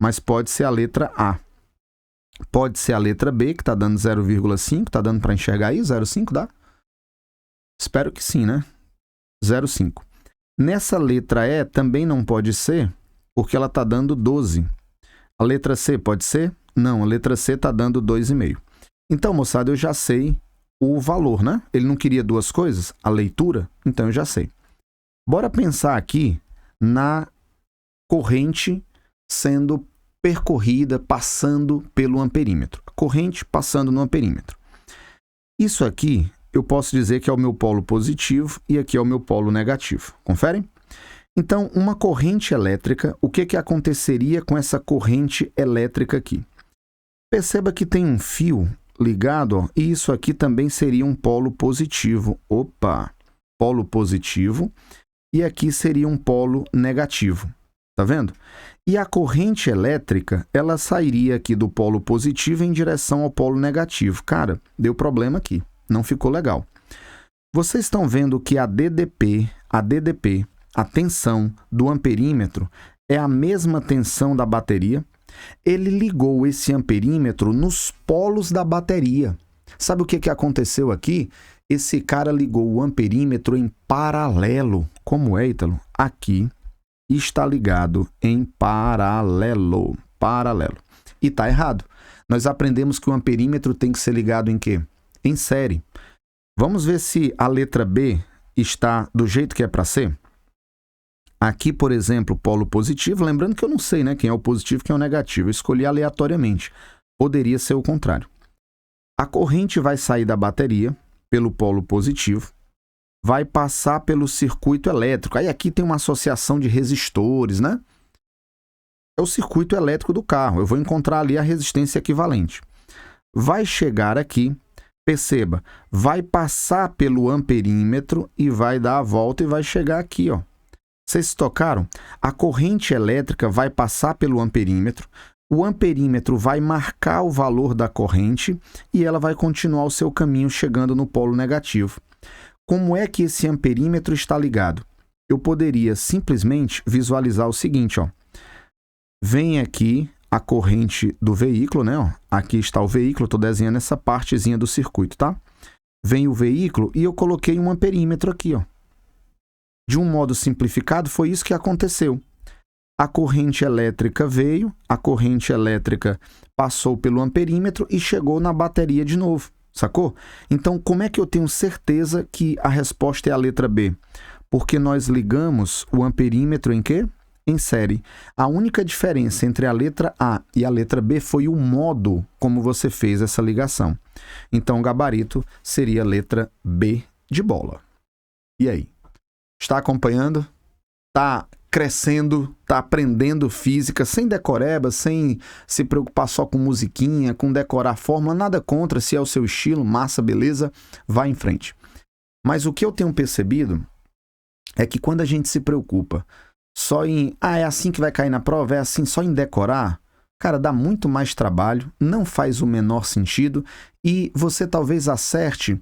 Mas pode ser a letra A. Pode ser a letra B, que está dando 0,5. Está dando para enxergar aí? 0,5 dá? Espero que sim, né? 0,5. Nessa letra E também não pode ser, porque ela está dando 12. A letra C pode ser? Não, a letra C está dando 2,5. Então, moçada, eu já sei o valor, né? Ele não queria duas coisas? A leitura? Então, eu já sei. Bora pensar aqui na corrente sendo percorrida, passando pelo amperímetro. A corrente passando no amperímetro. Isso aqui, eu posso dizer que é o meu polo positivo e aqui é o meu polo negativo. Conferem? Então, uma corrente elétrica, o que aconteceria com essa corrente elétrica aqui? Perceba que tem um fio ligado, e isso aqui também seria um polo positivo. Opa! Polo positivo. E aqui seria um polo negativo. Tá vendo? E a corrente elétrica, ela sairia aqui do polo positivo em direção ao polo negativo. Cara, deu problema aqui. Não ficou legal. Vocês estão vendo que a DDP, a tensão do amperímetro, é a mesma tensão da bateria. Ele ligou esse amperímetro nos polos da bateria. Sabe o que aconteceu aqui? Esse cara ligou o amperímetro em paralelo. Como é, Ítalo? Aqui está ligado em paralelo. Paralelo. E está errado. Nós aprendemos que o amperímetro tem que ser ligado em quê? Em série. Vamos ver se a letra B está do jeito que é para ser? Aqui, por exemplo, polo positivo. Lembrando que eu não sei, né, quem é o positivo e quem é o negativo. Eu escolhi aleatoriamente. Poderia ser o contrário. A corrente vai sair da bateria pelo polo positivo, vai passar pelo circuito elétrico. Aí aqui tem uma associação de resistores, né? É o circuito elétrico do carro. Eu vou encontrar ali a resistência equivalente. vai chegar aqui, perceba, vai passar pelo amperímetro e vai dar a volta e vai chegar aqui, ó. Vocês se tocaram? A corrente elétrica vai passar pelo amperímetro, o amperímetro vai marcar o valor da corrente e ela vai continuar o seu caminho chegando no polo negativo. Como é que esse amperímetro está ligado? Eu poderia simplesmente visualizar o seguinte, ó. Vem aqui a corrente do veículo, né? Ó. Aqui está o veículo, estou desenhando essa partezinha do circuito, tá? Vem o veículo e eu coloquei um amperímetro aqui, ó. De um modo simplificado, foi isso que aconteceu. A corrente elétrica veio, a corrente elétrica passou pelo amperímetro e chegou na bateria de novo, sacou? Então, como é que eu tenho certeza que a resposta é a letra B? Porque nós ligamos o amperímetro em quê? Em série. A única diferença entre a letra A e a letra B foi o modo como você fez essa ligação. Então, o gabarito seria a letra B de bola. E aí? Está acompanhando? Está crescendo? Está aprendendo física sem decoreba, sem se preocupar só com musiquinha, com decorar a fórmula? Nada contra, se é o seu estilo, massa, beleza, vai em frente. Mas o que eu tenho percebido é que quando a gente se preocupa só em, é assim que vai cair na prova, é assim só em decorar, cara, dá muito mais trabalho, não faz o menor sentido e você talvez acerte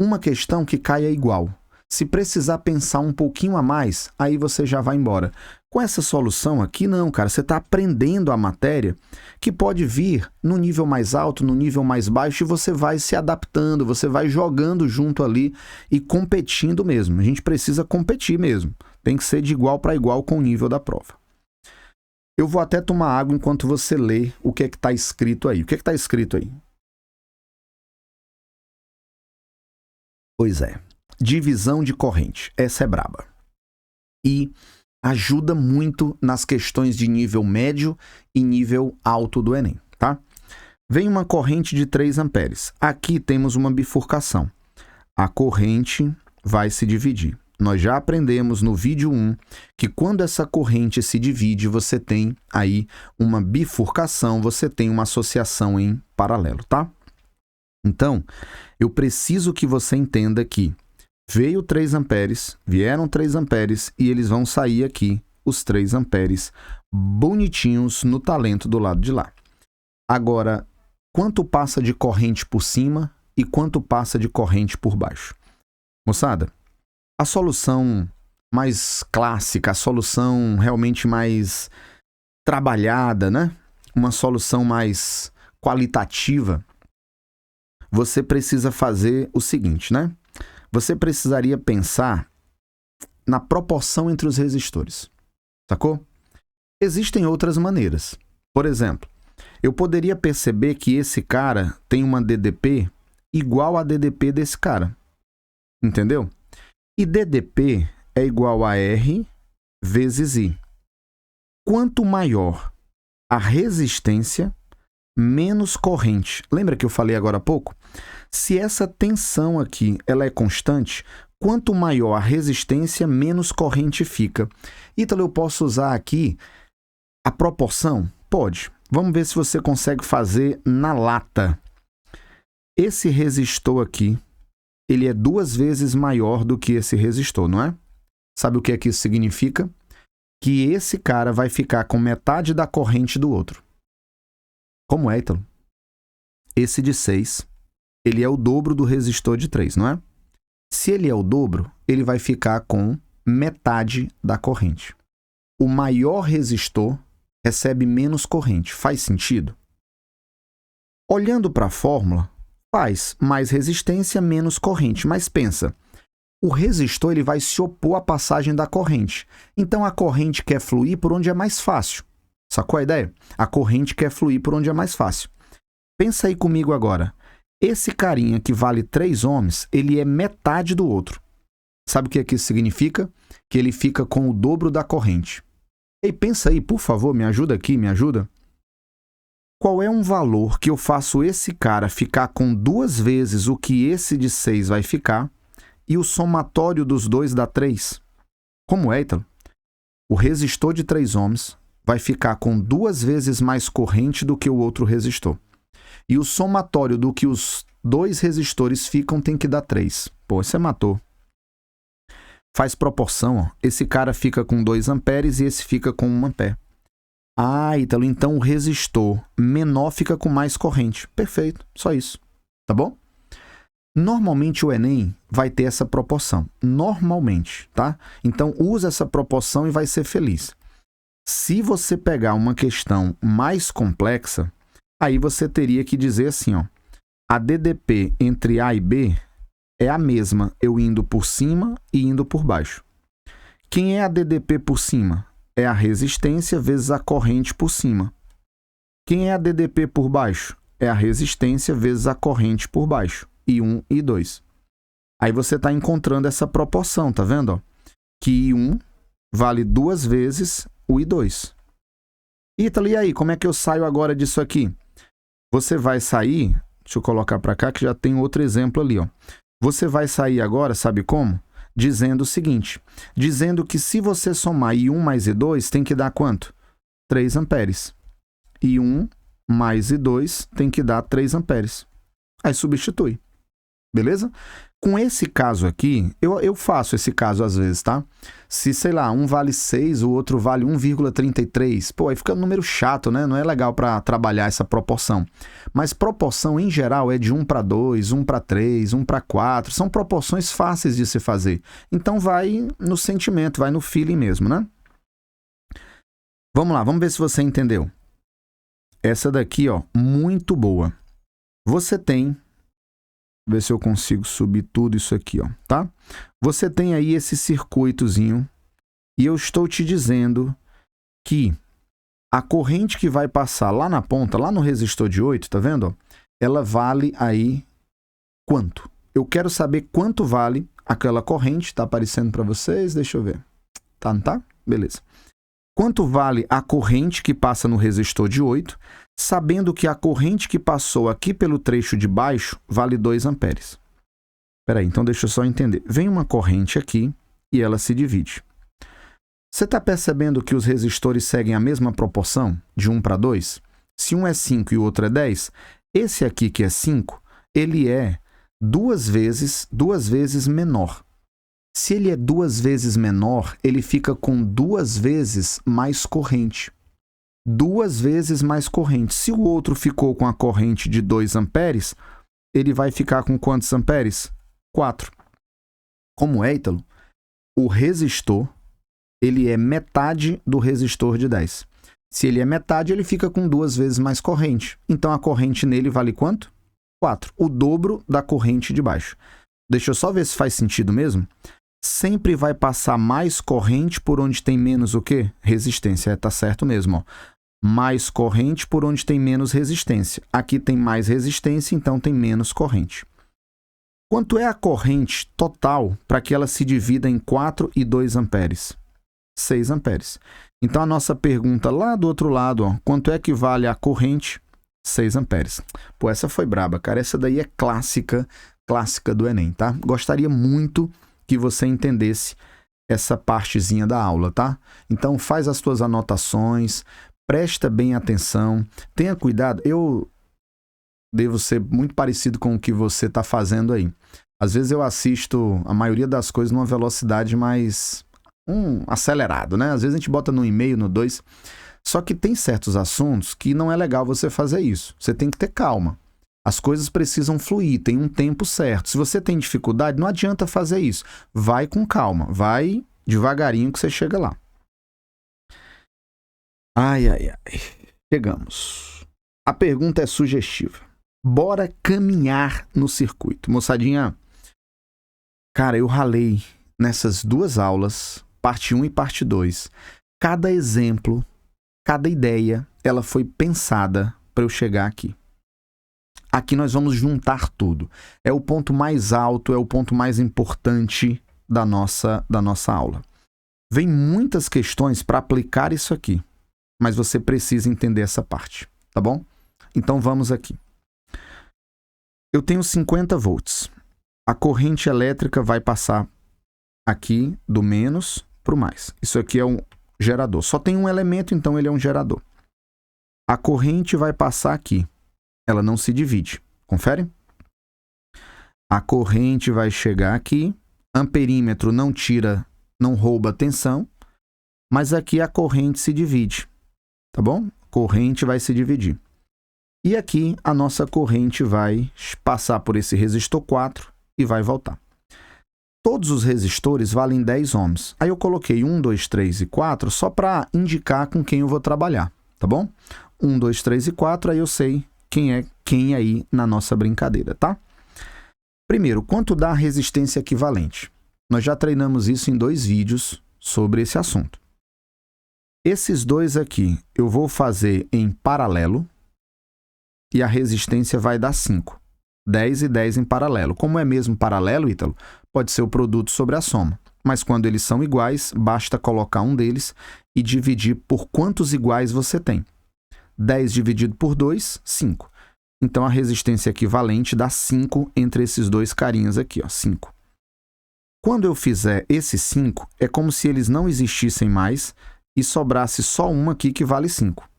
uma questão que caia igual. Se precisar pensar um pouquinho a mais, aí você já vai embora. Com essa solução aqui, não, cara, você está aprendendo a matéria que pode vir no nível mais alto, no nível mais baixo, e você vai se adaptando, você vai jogando junto ali e competindo mesmo. A gente precisa competir mesmo. Tem que ser de igual para igual com o nível da prova. Eu vou até tomar água enquanto você lê o que é que está escrito aí. O que é que está escrito aí? Pois é. Divisão de corrente. Essa é braba. E ajuda muito nas questões de nível médio e nível alto do Enem, tá? Vem uma corrente de 3 amperes. Aqui temos uma bifurcação. A corrente vai se dividir. Nós já aprendemos no vídeo 1 que quando essa corrente se divide, você tem aí uma bifurcação, você tem uma associação em paralelo, tá? Então, eu preciso que você entenda que veio 3 amperes, vieram 3 amperes e eles vão sair aqui, os 3 amperes, bonitinhos no talento do lado de lá. Agora, quanto passa de corrente por cima e quanto passa de corrente por baixo? Moçada, a solução mais clássica, a solução realmente mais trabalhada, né? Uma solução mais qualitativa, você precisa fazer o seguinte, né? Você precisaria pensar na proporção entre os resistores, sacou? Existem outras maneiras. Por exemplo, eu poderia perceber que esse cara tem uma DDP igual a DDP desse cara, entendeu? E DDP é igual a R vezes I. Quanto maior a resistência, menos corrente. Lembra que eu falei agora há pouco? Se essa tensão aqui ela é constante, quanto maior a resistência, menos corrente fica. Ítalo, eu posso usar aqui a proporção? Pode. Vamos ver se você consegue fazer na lata. Esse resistor aqui, ele é 2 vezes maior do que esse resistor, não é? Sabe o que é que isso significa? Que esse cara vai ficar com metade da corrente do outro. Como é, Ítalo? Esse de 6, ele é o dobro do resistor de 3, não é? Se ele é o dobro, ele vai ficar com metade da corrente. O maior resistor recebe menos corrente. Faz sentido? Olhando para a fórmula, faz mais resistência, menos corrente. Mas pensa, o resistor ele vai se opor à passagem da corrente. Então a corrente quer fluir por onde é mais fácil. Sacou a ideia? A corrente quer fluir por onde é mais fácil. Pensa aí comigo agora. Esse carinha que vale 3 ohms, ele é metade do outro. Sabe o que é que isso significa? Que ele fica com o dobro da corrente. Ei, pensa aí, por favor, me ajuda aqui, me ajuda. Qual é um valor que eu faço esse cara ficar com 2 vezes o que esse de 6 vai ficar e o somatório dos dois dá 3? Como é, Ítalo? O resistor de 3 ohms vai ficar com 2 vezes mais corrente do que o outro resistor. E o somatório do que os dois resistores ficam tem que dar 3. Pô, você matou. Faz proporção, ó. Esse cara fica com 2 amperes e esse fica com 1 ampere. Ah, Ítalo, então o resistor menor fica com mais corrente. Perfeito, só isso. Tá bom? Normalmente o Enem vai ter essa proporção. Normalmente, tá? Então usa essa proporção e vai ser feliz. Se você pegar uma questão mais complexa, aí você teria que dizer assim, ó. A DDP entre A e B é a mesma, eu indo por cima e indo por baixo. Quem é a DDP por cima? É a resistência vezes a corrente por cima. Quem é a DDP por baixo? É a resistência vezes a corrente por baixo. I1 e I2. Aí você está encontrando essa proporção, tá vendo? Ó? Que I1 vale 2 vezes o I2. Ítalo, e aí, como é que eu saio agora disso aqui? Você vai sair, deixa eu colocar para cá que já tem outro exemplo ali, ó. Você vai sair agora, sabe como? Dizendo o seguinte, dizendo que se você somar I1 mais I2, tem que dar quanto? 3 amperes. I1 mais I2 tem que dar 3 amperes. Aí substitui. Beleza? Com esse caso aqui, eu faço esse caso às vezes, tá? Se, sei lá, um vale 6, o outro vale 1,33, pô, aí fica um número chato, né? Não é legal para trabalhar essa proporção. Mas proporção, em geral, é de 1 para 2, 1 para 3, 1 para 4. São proporções fáceis de se fazer. Então, vai no sentimento, vai no feeling mesmo, né? Vamos lá, vamos ver se você entendeu. Essa daqui, ó, muito boa. Você tem... Ver se eu consigo subir tudo isso aqui, ó, tá? Você tem aí esse circuitozinho e eu estou te dizendo que a corrente que vai passar lá na ponta, lá no resistor de 8, tá vendo? Ó? Ela vale aí quanto? Eu quero saber quanto vale aquela corrente, tá aparecendo para vocês? Deixa eu ver. Tá, não tá? Beleza. Quanto vale a corrente que passa no resistor de 8, sabendo que a corrente que passou aqui pelo trecho de baixo vale 2 amperes. Espera aí, então deixa eu só entender. Vem uma corrente aqui e ela se divide. Você está percebendo que os resistores seguem a mesma proporção, de 1 para 2? Se um é 5 e o outro é 10, esse aqui que é 5, ele é 2 vezes menor. Se ele é 2 vezes menor, ele fica com 2 vezes mais corrente. 2 vezes mais corrente. Se o outro ficou com a corrente de 2 amperes, ele vai ficar com quantos amperes? 4. Como é, Ítalo? O resistor, ele é metade do resistor de 10. Se ele é metade, ele fica com 2 vezes mais corrente. Então, a corrente nele vale quanto? 4. O dobro da corrente de baixo. Deixa eu só ver se faz sentido mesmo. Sempre vai passar mais corrente por onde tem menos o quê? Resistência. Tá certo mesmo, ó. Mais corrente por onde tem menos resistência. Aqui tem mais resistência, então tem menos corrente. Quanto é a corrente total para que ela se divida em 4 e 2 amperes? 6 amperes. Então, a nossa pergunta lá do outro lado, ó, quanto é que vale a corrente? 6 amperes. Pô, essa foi braba, cara. Essa daí é clássica do Enem, tá? Gostaria muito que você entendesse essa partezinha da aula, tá? Então, faz as tuas anotações, presta bem atenção, tenha cuidado. Eu devo ser muito parecido com o que você está fazendo aí. Às vezes eu assisto a maioria das coisas numa velocidade mais acelerado, né? Às vezes a gente bota no e-mail, no 2. Só que tem certos assuntos que não é legal você fazer isso. Você tem que ter calma. As coisas precisam fluir, tem um tempo certo. Se você tem dificuldade, não adianta fazer isso. Vai com calma, vai devagarinho que você chega lá. Ai. Chegamos. A pergunta é sugestiva. Bora caminhar no circuito. Moçadinha, cara, eu ralei nessas 2 aulas, parte 1 e parte 2. Cada exemplo, cada ideia, ela foi pensada para eu chegar aqui. Aqui nós vamos juntar tudo. É o ponto mais alto, é o ponto mais importante da nossa aula. Vem muitas questões para aplicar isso aqui, mas você precisa entender essa parte, tá bom? Então vamos aqui. Eu tenho 50 volts. A corrente elétrica vai passar aqui do menos para o mais. Isso aqui é um gerador. Só tem um elemento, então ele é um gerador. A corrente vai passar aqui. ela não se divide. Confere? A corrente vai chegar aqui, amperímetro não tira, não rouba a tensão, mas aqui a corrente se divide, tá bom? Corrente vai se dividir. E aqui a nossa corrente vai passar por esse resistor 4 e vai voltar. Todos os resistores valem 10 ohms. Aí eu coloquei 1, 2, 3 e 4 só para indicar com quem eu vou trabalhar, tá bom? 1, 2, 3 e 4, aí eu sei quem é quem aí na nossa brincadeira, tá? Primeiro, quanto dá a resistência equivalente? Nós já treinamos isso em 2 vídeos sobre esse assunto. Esses dois aqui eu vou fazer em paralelo e a resistência vai dar 5. 10 e 10 em paralelo. Como é mesmo paralelo, Ítalo, pode ser o produto sobre a soma. Mas quando eles são iguais, basta colocar um deles e dividir por quantos iguais você tem. 10 dividido por 2, 5. Então a resistência equivalente dá 5 entre esses dois carinhas aqui, ó, 5. Quando eu fizer esse 5, é como se eles não existissem mais e sobrasse só uma aqui que vale 5.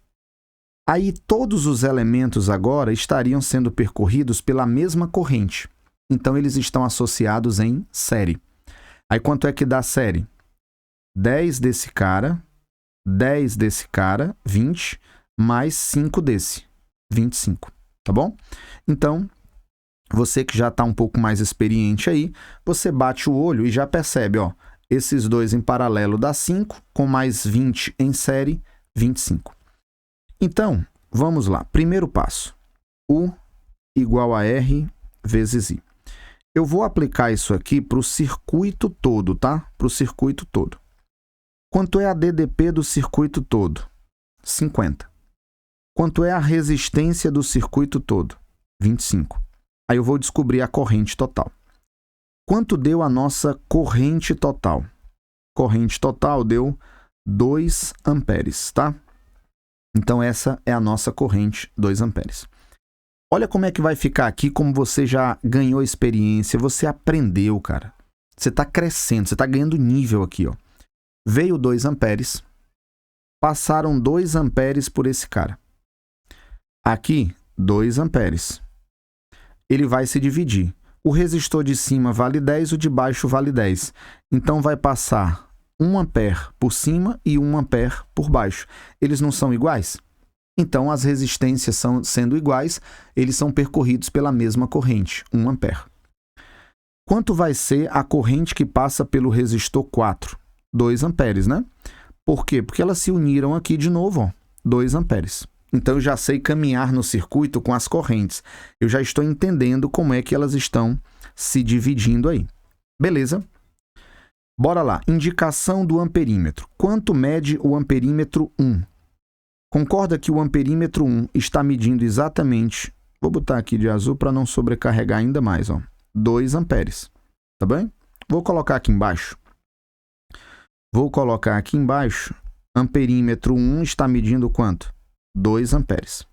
Aí todos os elementos agora estariam sendo percorridos pela mesma corrente. Então eles estão associados em série. Aí quanto é que dá a série? 10 desse cara, 10 desse cara, 20, mais 5 desse, 25, tá bom? Então, você que já está um pouco mais experiente aí, você bate o olho e já percebe, ó, esses dois em paralelo dá 5, com mais 20 em série, 25. Então, vamos lá. Primeiro passo. U igual a R vezes I. Eu vou aplicar isso aqui para o circuito todo, tá? Para o circuito todo. Quanto é a DDP do circuito todo? 50. Quanto é a resistência do circuito todo? 25. Aí eu vou descobrir a corrente total. Quanto deu a nossa corrente total? Corrente total deu 2 amperes, tá? Então, essa é a nossa corrente, 2 amperes. Olha como é que vai ficar aqui, como você já ganhou experiência, você aprendeu, cara. Você está crescendo, você está ganhando nível aqui, ó. Veio 2 amperes, passaram 2 amperes por esse cara. Aqui, 2 amperes. Ele vai se dividir. O resistor de cima vale 10, o de baixo vale 10. Então, vai passar 1 ampere por cima e 1 ampere por baixo. Eles não são iguais? Então, as resistências sendo iguais, eles são percorridos pela mesma corrente, 1 ampere. Quanto vai ser a corrente que passa pelo resistor 4? 2 amperes, né? Por quê? Porque elas se uniram aqui de novo, ó, 2 amperes. Então, eu já sei caminhar no circuito com as correntes. Eu já estou entendendo como é que elas estão se dividindo aí. Beleza? Bora lá. Indicação do amperímetro. Quanto mede o amperímetro 1? Concorda que o amperímetro 1 está medindo exatamente, vou botar aqui de azul para não sobrecarregar ainda mais, ó, 2 amperes. Tá bem? Vou colocar aqui embaixo. Amperímetro 1 está medindo quanto? 2 amperes.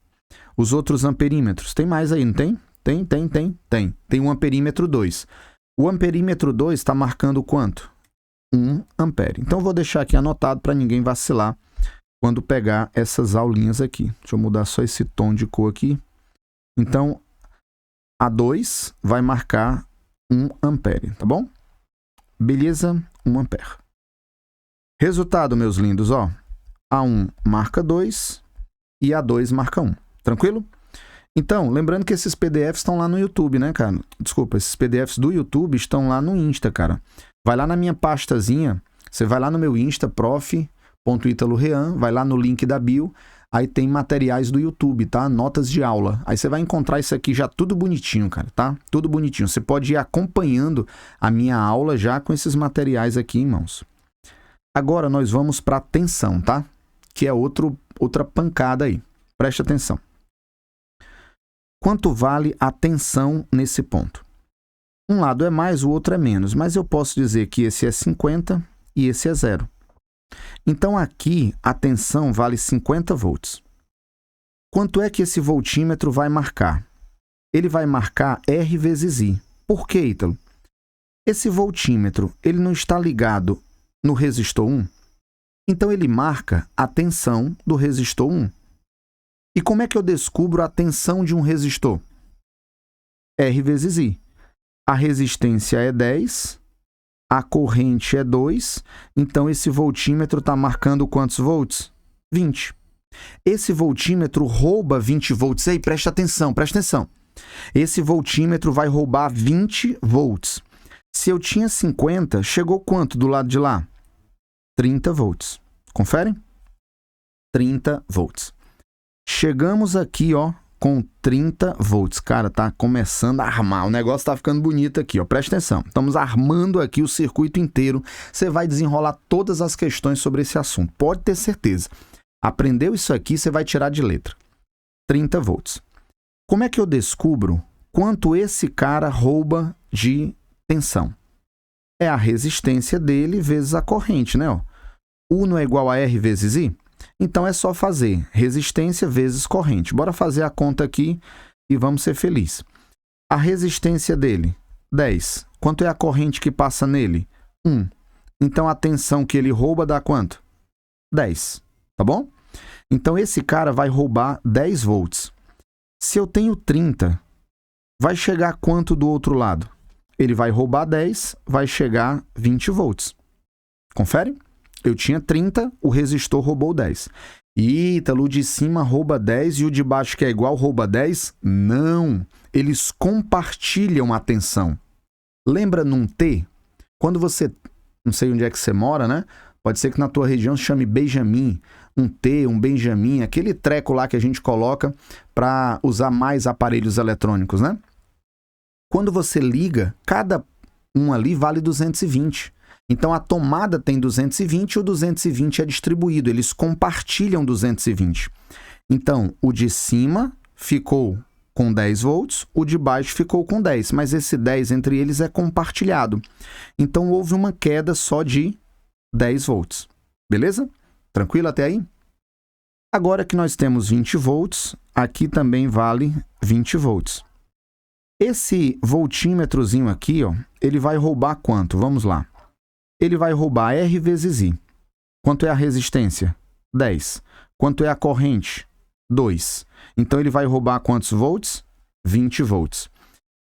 Os outros amperímetros, tem mais aí, não tem? Tem. Tem um amperímetro 2. O amperímetro 2 está marcando quanto? 1 ampere. Então, eu vou deixar aqui anotado para ninguém vacilar quando pegar essas aulinhas aqui. Deixa eu mudar só esse tom de cor aqui. Então, a 2 vai marcar 1 ampere, tá bom? Beleza? 1 ampere. Resultado, meus lindos, ó. A1 marca 2 e A2 marca 1. Tranquilo? Então, lembrando que esses PDFs estão lá no YouTube, né, cara? Desculpa, esses PDFs do YouTube estão lá no Insta, cara. Vai lá na minha pastazinha, você vai lá no meu Insta, prof.italorean, vai lá no link da bio, aí tem materiais do YouTube, tá? Notas de aula. Aí você vai encontrar isso aqui já tudo bonitinho, cara, tá? Tudo bonitinho. Você pode ir acompanhando a minha aula já com esses materiais aqui em mãos. Agora nós vamos para a tensão, tá? Que é outra pancada aí. Preste atenção. Quanto vale a tensão nesse ponto? Um lado é mais, o outro é menos, mas eu posso dizer que esse é 50 e esse é 0. Então, aqui, a tensão vale 50 volts. Quanto é que esse voltímetro vai marcar? Ele vai marcar R vezes I. Por quê, Ítalo? Esse voltímetro, ele não está ligado no resistor 1? Então, ele marca a tensão do resistor 1. E como é que eu descubro a tensão de um resistor? R vezes I. A resistência é 10, a corrente é 2, então esse voltímetro está marcando quantos volts? 20. Esse voltímetro rouba 20 volts. Ei, presta atenção. Esse voltímetro vai roubar 20 volts. Se eu tinha 50, chegou quanto do lado de lá? 30 volts. Conferem? 30 volts. Chegamos aqui, ó, com 30 volts. Cara, tá começando a armar. O negócio tá ficando bonito aqui, ó. Presta atenção. Estamos armando aqui o circuito inteiro. Você vai desenrolar todas as questões sobre esse assunto. Pode ter certeza. Aprendeu isso aqui, você vai tirar de letra. 30 volts. Como é que eu descubro quanto esse cara rouba de tensão? É a resistência dele vezes a corrente, né? Ó. U não é igual a R vezes I? Então é só fazer resistência vezes corrente. Bora fazer a conta aqui e vamos ser felizes. A resistência dele, 10. Quanto é a corrente que passa nele? 1. Então a tensão que ele rouba dá quanto? 10. Tá bom? Então esse cara vai roubar 10 volts. Se eu tenho 30, vai chegar quanto do outro lado? Ele vai roubar 10, vai chegar 20 volts. Confere? Eu tinha 30, o resistor roubou 10. Ítalo, o de cima rouba 10 e o de baixo que é igual rouba 10? Não. Eles compartilham a tensão. Lembra num T? Quando você, não sei onde é que você mora, né? Pode ser que na tua região se chame Benjamin. Um T, um Benjamin, aquele treco lá que a gente coloca para usar mais aparelhos eletrônicos, né? Quando você liga, cada um ali vale 220. Então, a tomada tem 220 e o 220 é distribuído. Eles compartilham 220. Então, o de cima ficou com 10 volts, o de baixo ficou com 10. Mas esse 10 entre eles é compartilhado. Então, houve uma queda só de 10 volts. Beleza? Tranquilo até aí? Agora que nós temos 20 volts, aqui também vale 20 volts. Esse voltímetrozinho aqui, ó, ele vai roubar quanto? Vamos lá. Ele vai roubar R vezes I. Quanto é a resistência? 10. Quanto é a corrente? 2. Então, ele vai roubar quantos volts? 20 volts.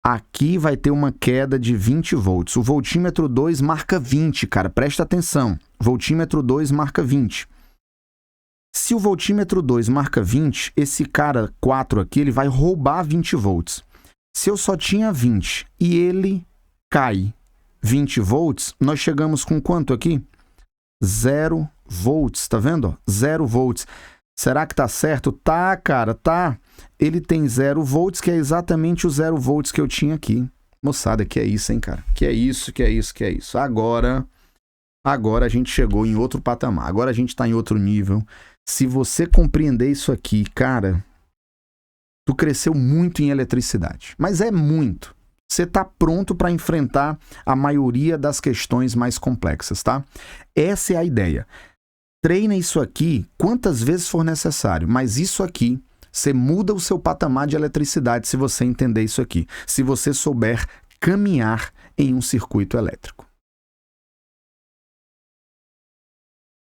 Aqui vai ter uma queda de 20 volts. O voltímetro 2 marca 20, cara. Presta atenção. Voltímetro 2 marca 20. Se o voltímetro 2 marca 20, esse cara 4 aqui, ele vai roubar 20 volts. Se eu só tinha 20 e ele cai 20 volts, nós chegamos com quanto aqui? 0 volts, tá vendo? 0 volts. Será que tá certo? Tá, cara, tá. Ele tem 0 volts, que é exatamente o 0 volts que eu tinha aqui. Moçada, que é isso, hein, cara? Que é isso. Agora a gente chegou em outro patamar. Agora a gente tá em outro nível. Se você compreender isso aqui, cara, tu cresceu muito em eletricidade. Mas é muito. Você está pronto para enfrentar a maioria das questões mais complexas, tá? Essa é a ideia. Treina isso aqui quantas vezes for necessário, mas isso aqui, você muda o seu patamar de eletricidade se você entender isso aqui, se você souber caminhar em um circuito elétrico.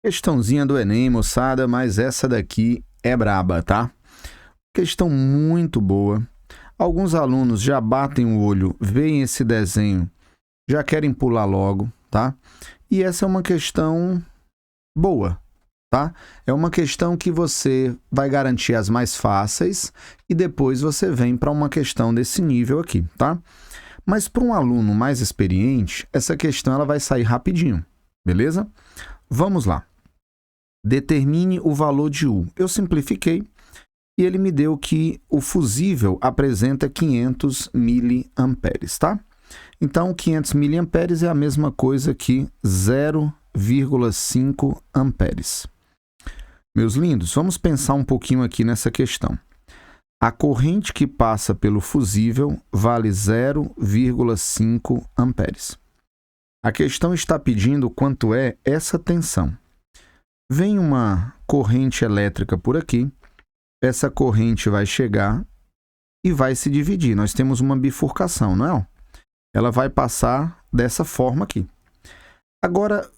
Questãozinha do Enem, moçada, mas essa daqui é braba, tá? Questão muito boa. Alguns alunos já batem o olho, veem esse desenho, já querem pular logo, tá? E essa é uma questão boa, tá? É uma questão que você vai garantir as mais fáceis e depois você vem para uma questão desse nível aqui, tá? Mas para um aluno mais experiente, essa questão ela vai sair rapidinho, beleza? Vamos lá. Determine o valor de U. Eu simplifiquei. E ele me deu que o fusível apresenta 500 miliamperes, tá? Então, 500 miliamperes é a mesma coisa que 0,5 amperes. Meus lindos, vamos pensar um pouquinho aqui nessa questão. A corrente que passa pelo fusível vale 0,5 amperes. A questão está pedindo quanto é essa tensão. Vem uma corrente elétrica por aqui. Essa corrente vai chegar e vai se dividir. Nós temos uma bifurcação, não é? Ela vai passar dessa forma aqui. Agora,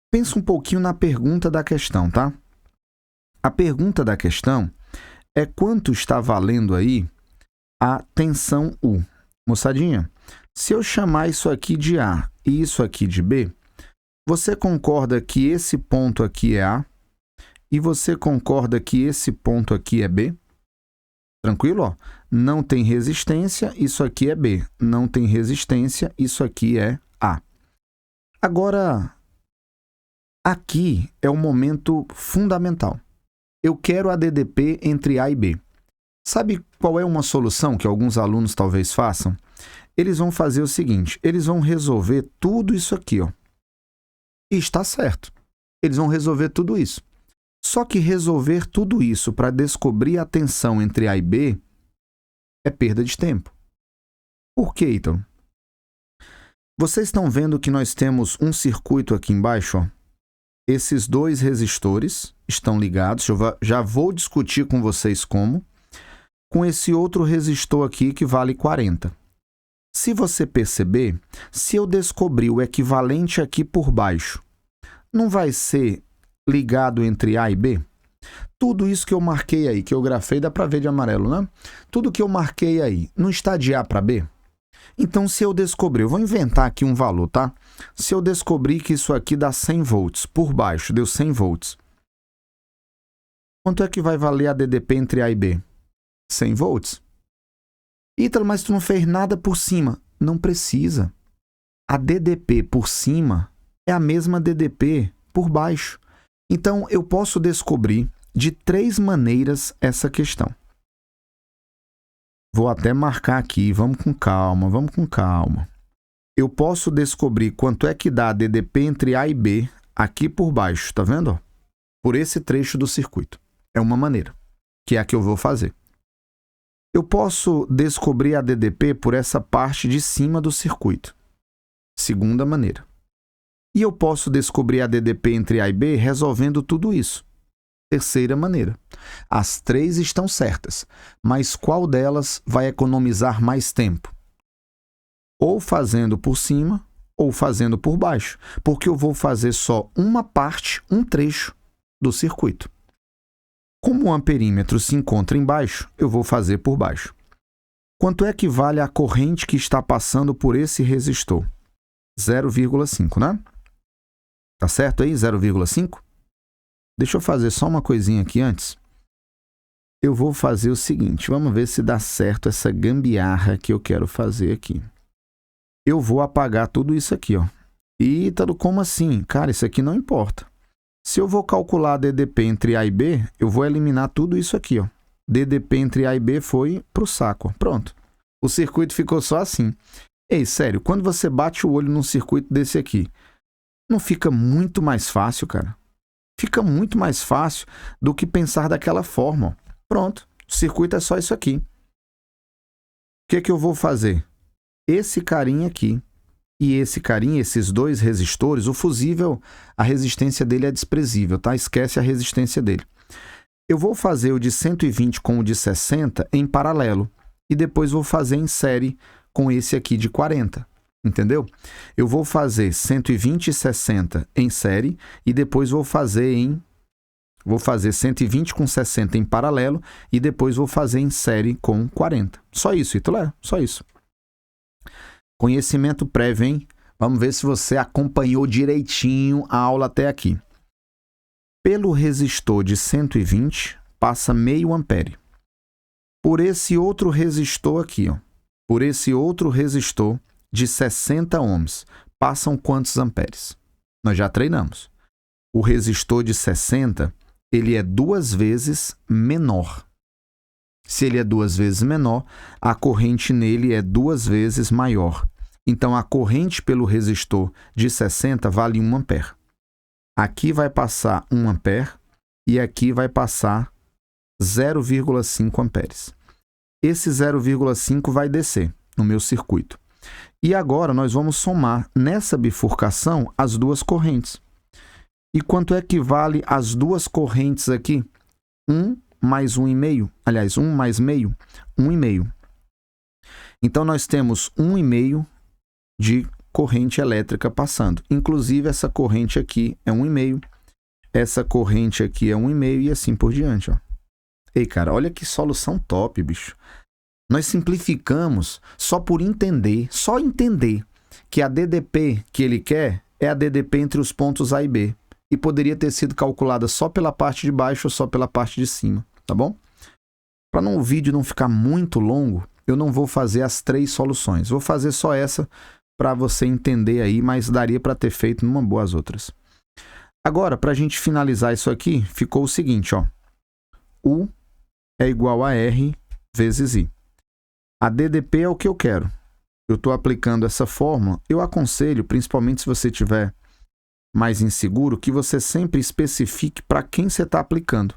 pensa um pouquinho na pergunta da questão, tá? A pergunta da questão é quanto está valendo aí a tensão U. Moçadinha, se eu chamar isso aqui de A e isso aqui de B, você concorda que esse ponto aqui é A e você concorda que esse ponto aqui é B? Tranquilo? Ó? Não tem resistência, isso aqui é B. Não tem resistência, isso aqui é A. Agora, aqui é o momento fundamental. Eu quero a DDP entre A e B. Sabe qual é uma solução que alguns alunos talvez façam? Eles vão fazer o seguinte, eles vão resolver tudo isso aqui, ó. E está certo. Eles vão resolver tudo isso. Só que resolver tudo isso para descobrir a tensão entre A e B é perda de tempo. Por quê, então? Vocês estão vendo que nós temos um circuito aqui embaixo, ó. Esses dois resistores estão ligados, eu já vou discutir com vocês como, com esse outro resistor aqui que vale 40. Se você perceber, se eu descobrir o equivalente aqui por baixo, não vai ser ligado entre A e B? Tudo isso que eu marquei aí, que eu grafei, dá para ver de amarelo, né? Tudo que eu marquei aí, não está de A para B? Então, se eu descobrir, eu vou inventar aqui um valor, tá? Se eu descobrir que isso aqui dá 100 volts, por baixo deu 100 volts, quanto é que vai valer a DDP entre A e B? 100 volts. Ítalo, mas tu não fez nada por cima. Não precisa. A DDP por cima é a mesma DDP por baixo. Então, eu posso descobrir de 3 maneiras essa questão. Vou até marcar aqui, vamos com calma, vamos com calma. Eu posso descobrir quanto é que dá a DDP entre A e B aqui por baixo, tá vendo? Por esse trecho do circuito. É uma maneira, que é a que eu vou fazer. Eu posso descobrir a DDP por essa parte de cima do circuito. Segunda maneira. E eu posso descobrir a DDP entre A e B resolvendo tudo isso. Terceira maneira. As 3 estão certas, mas qual delas vai economizar mais tempo? Ou fazendo por cima, ou fazendo por baixo, porque eu vou fazer só uma parte, um trecho do circuito. Como o amperímetro se encontra embaixo, eu vou fazer por baixo. Quanto é que vale a corrente que está passando por esse resistor? 0,5, né? Tá certo aí? 0,5? Deixa eu fazer só uma coisinha aqui antes. Eu vou fazer o seguinte, vamos ver se dá certo essa gambiarra que eu quero fazer aqui. Eu vou apagar tudo isso aqui, ó. Ítalo, como assim? Cara, isso aqui não importa. Se eu vou calcular a DDP entre A e B, eu vou eliminar tudo isso aqui, ó. DDP entre A e B foi pro saco, ó. Pronto. O circuito ficou só assim. Ei, sério, quando você bate o olho num circuito desse aqui, não fica muito mais fácil, cara? Fica muito mais fácil do que pensar daquela forma, ó. Pronto, o circuito é só isso aqui. O que eu vou fazer? Esse carinha aqui e esse carinha, esses 2 resistores, o fusível, a resistência dele é desprezível, tá? Esquece a resistência dele. Eu vou fazer o de 120 com o de 60 em paralelo e depois vou fazer em série com esse aqui de 40, entendeu? Eu vou fazer 120 e 60 em série e depois vou fazer 120 com 60 em paralelo e depois vou fazer em série com 40. Só isso, Ítalo, só isso. Conhecimento prévio, hein? Vamos ver se você acompanhou direitinho a aula até aqui. Pelo resistor de 120, passa meio ampere. Por esse outro resistor aqui, ó, por esse outro resistor de 60 ohms, passam quantos amperes? Nós já treinamos. O resistor de 60, ele é 2 vezes menor. Se ele é 2 vezes menor, a corrente nele é 2 vezes maior. Então, a corrente pelo resistor de 60 vale 1 ampere. Aqui vai passar 1 ampere e aqui vai passar 0,5 amperes. Esse 0,5 vai descer no meu circuito. E agora nós vamos somar nessa bifurcação as 2 correntes. E quanto é que vale as 2 correntes aqui? 1 mais 1,5. Aliás, 1 mais meio, 1,5. Então, nós temos 1,5 de corrente elétrica passando. Inclusive, essa corrente aqui é 1,5. Essa corrente aqui é 1,5 e assim por diante, ó. Ei, cara, olha que solução top, bicho. Nós simplificamos só por entender, só entender que a DDP que ele quer é a DDP entre os pontos A e B. E poderia ter sido calculada só pela parte de baixo ou só pela parte de cima, tá bom? Para o vídeo não ficar muito longo, eu não vou fazer as 3 soluções. Vou fazer só essa para você entender aí, mas daria para ter feito numa boa as outras. Agora, para a gente finalizar isso aqui, ficou o seguinte, ó. U é igual a R vezes I. A DDP é o que eu quero. Eu estou aplicando essa fórmula. Eu aconselho, principalmente se você tiver mais inseguro, que você sempre especifique para quem você está aplicando.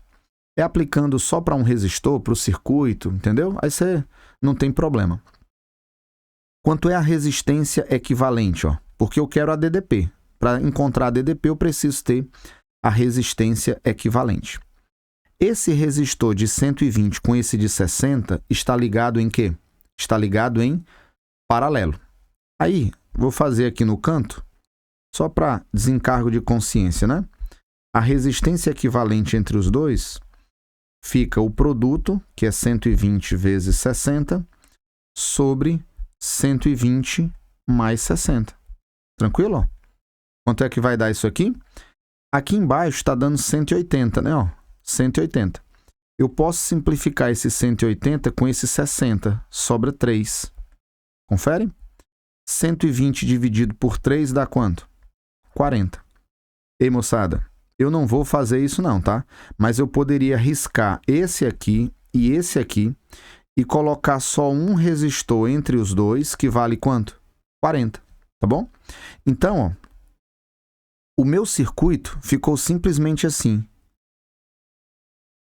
É aplicando só para um resistor, para o circuito, entendeu? Aí você não tem problema. Quanto é a resistência equivalente? Ó? Porque eu quero a DDP. Para encontrar a DDP, eu preciso ter a resistência equivalente. Esse resistor de 120 com esse de 60 está ligado em quê? Está ligado em paralelo. Aí, vou fazer aqui no canto, só para desencargo de consciência, né? A resistência equivalente entre os dois fica o produto, que é 120 vezes 60, sobre 120 mais 60. Tranquilo? Quanto é que vai dar isso aqui? Aqui embaixo está dando 180, né? Ó, 180. Eu posso simplificar esse 180 com esse 60. Sobra 3. Confere? 120 dividido por 3 dá quanto? 40. Ei, moçada, eu não vou fazer isso não, tá? Mas eu poderia riscar esse aqui e colocar só um resistor entre os dois, que vale quanto? 40, tá bom? Então, ó, o meu circuito ficou simplesmente assim.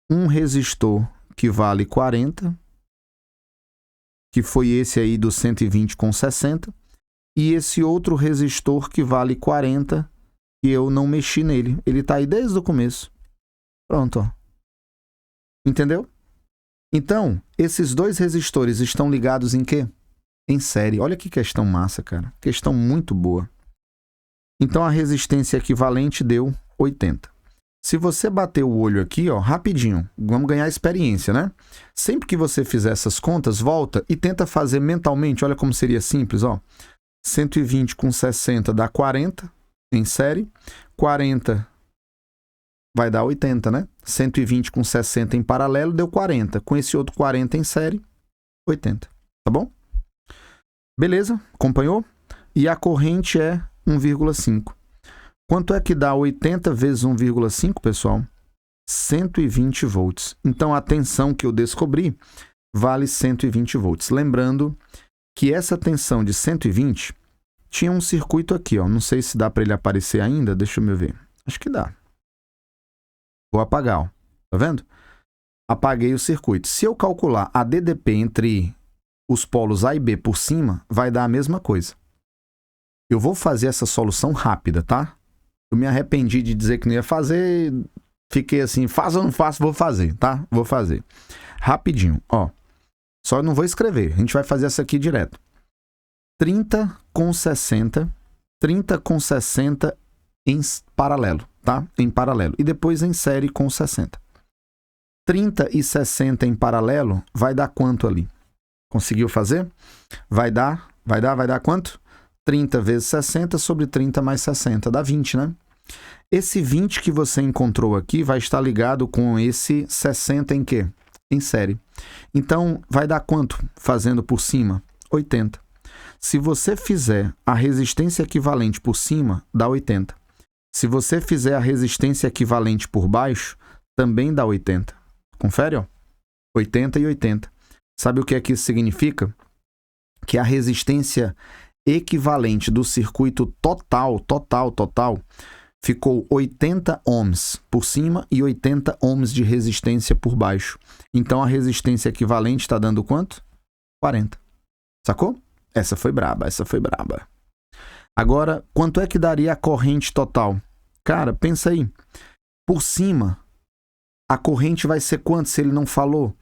Um resistor que vale 40, que foi esse aí do 120 com 60, e esse outro resistor que vale 40, que eu não mexi nele. Ele está aí desde o começo. Pronto, ó. Entendeu? Então, esses dois resistores estão ligados em quê? Em série. Olha que questão massa, cara. Questão muito boa. Então, a resistência equivalente deu 80. Se você bater o olho aqui, ó, rapidinho, vamos ganhar experiência, né? Sempre que você fizer essas contas, volta e tenta fazer mentalmente. Olha como seria simples, ó. 120 com 60 dá 40 em série. 40 vai dar 80, né? 120 com 60 em paralelo deu 40. Com esse outro 40 em série, 80. Tá bom? Beleza? Acompanhou? E a corrente é 1,5. Quanto é que dá 80 vezes 1,5, pessoal? 120 volts. Então, a tensão que eu descobri vale 120 volts. Lembrando que essa tensão de 120 tinha um circuito aqui, ó. Não sei se dá para ele aparecer ainda. Deixa eu ver. Acho que dá. Vou apagar, ó. Tá vendo? Apaguei o circuito. Se eu calcular a DDP entre os polos A e B por cima, vai dar a mesma coisa. Eu vou fazer essa solução rápida, tá? Eu me arrependi de dizer que não ia fazer. Fiquei assim, faço ou não faço? Vou fazer, tá? Vou fazer. Rapidinho, ó. Só não vou escrever. A gente vai fazer essa aqui direto. 30 com 60. 30 com 60 em paralelo, tá? Em paralelo. E depois em série com 60. 30 e 60 em paralelo vai dar quanto ali? Conseguiu fazer? Vai dar quanto? 30 vezes 60 sobre 30 mais 60, dá 20, né? Esse 20 que você encontrou aqui vai estar ligado com esse 60 em quê? Em série. Então, vai dar quanto fazendo por cima? 80. Se você fizer a resistência equivalente por cima, dá 80. Se você fizer a resistência equivalente por baixo, também dá 80. Confere, ó. 80 e 80. Sabe o que é que isso significa? Que a resistência equivalente do circuito total, ficou 80 ohms por cima e 80 ohms de resistência por baixo. Então, a resistência equivalente está dando quanto? 40. Sacou? Essa foi braba, essa foi braba. Agora, quanto é que daria a corrente total? Cara, pensa aí. Por cima, a corrente vai ser quanto se ele não falou?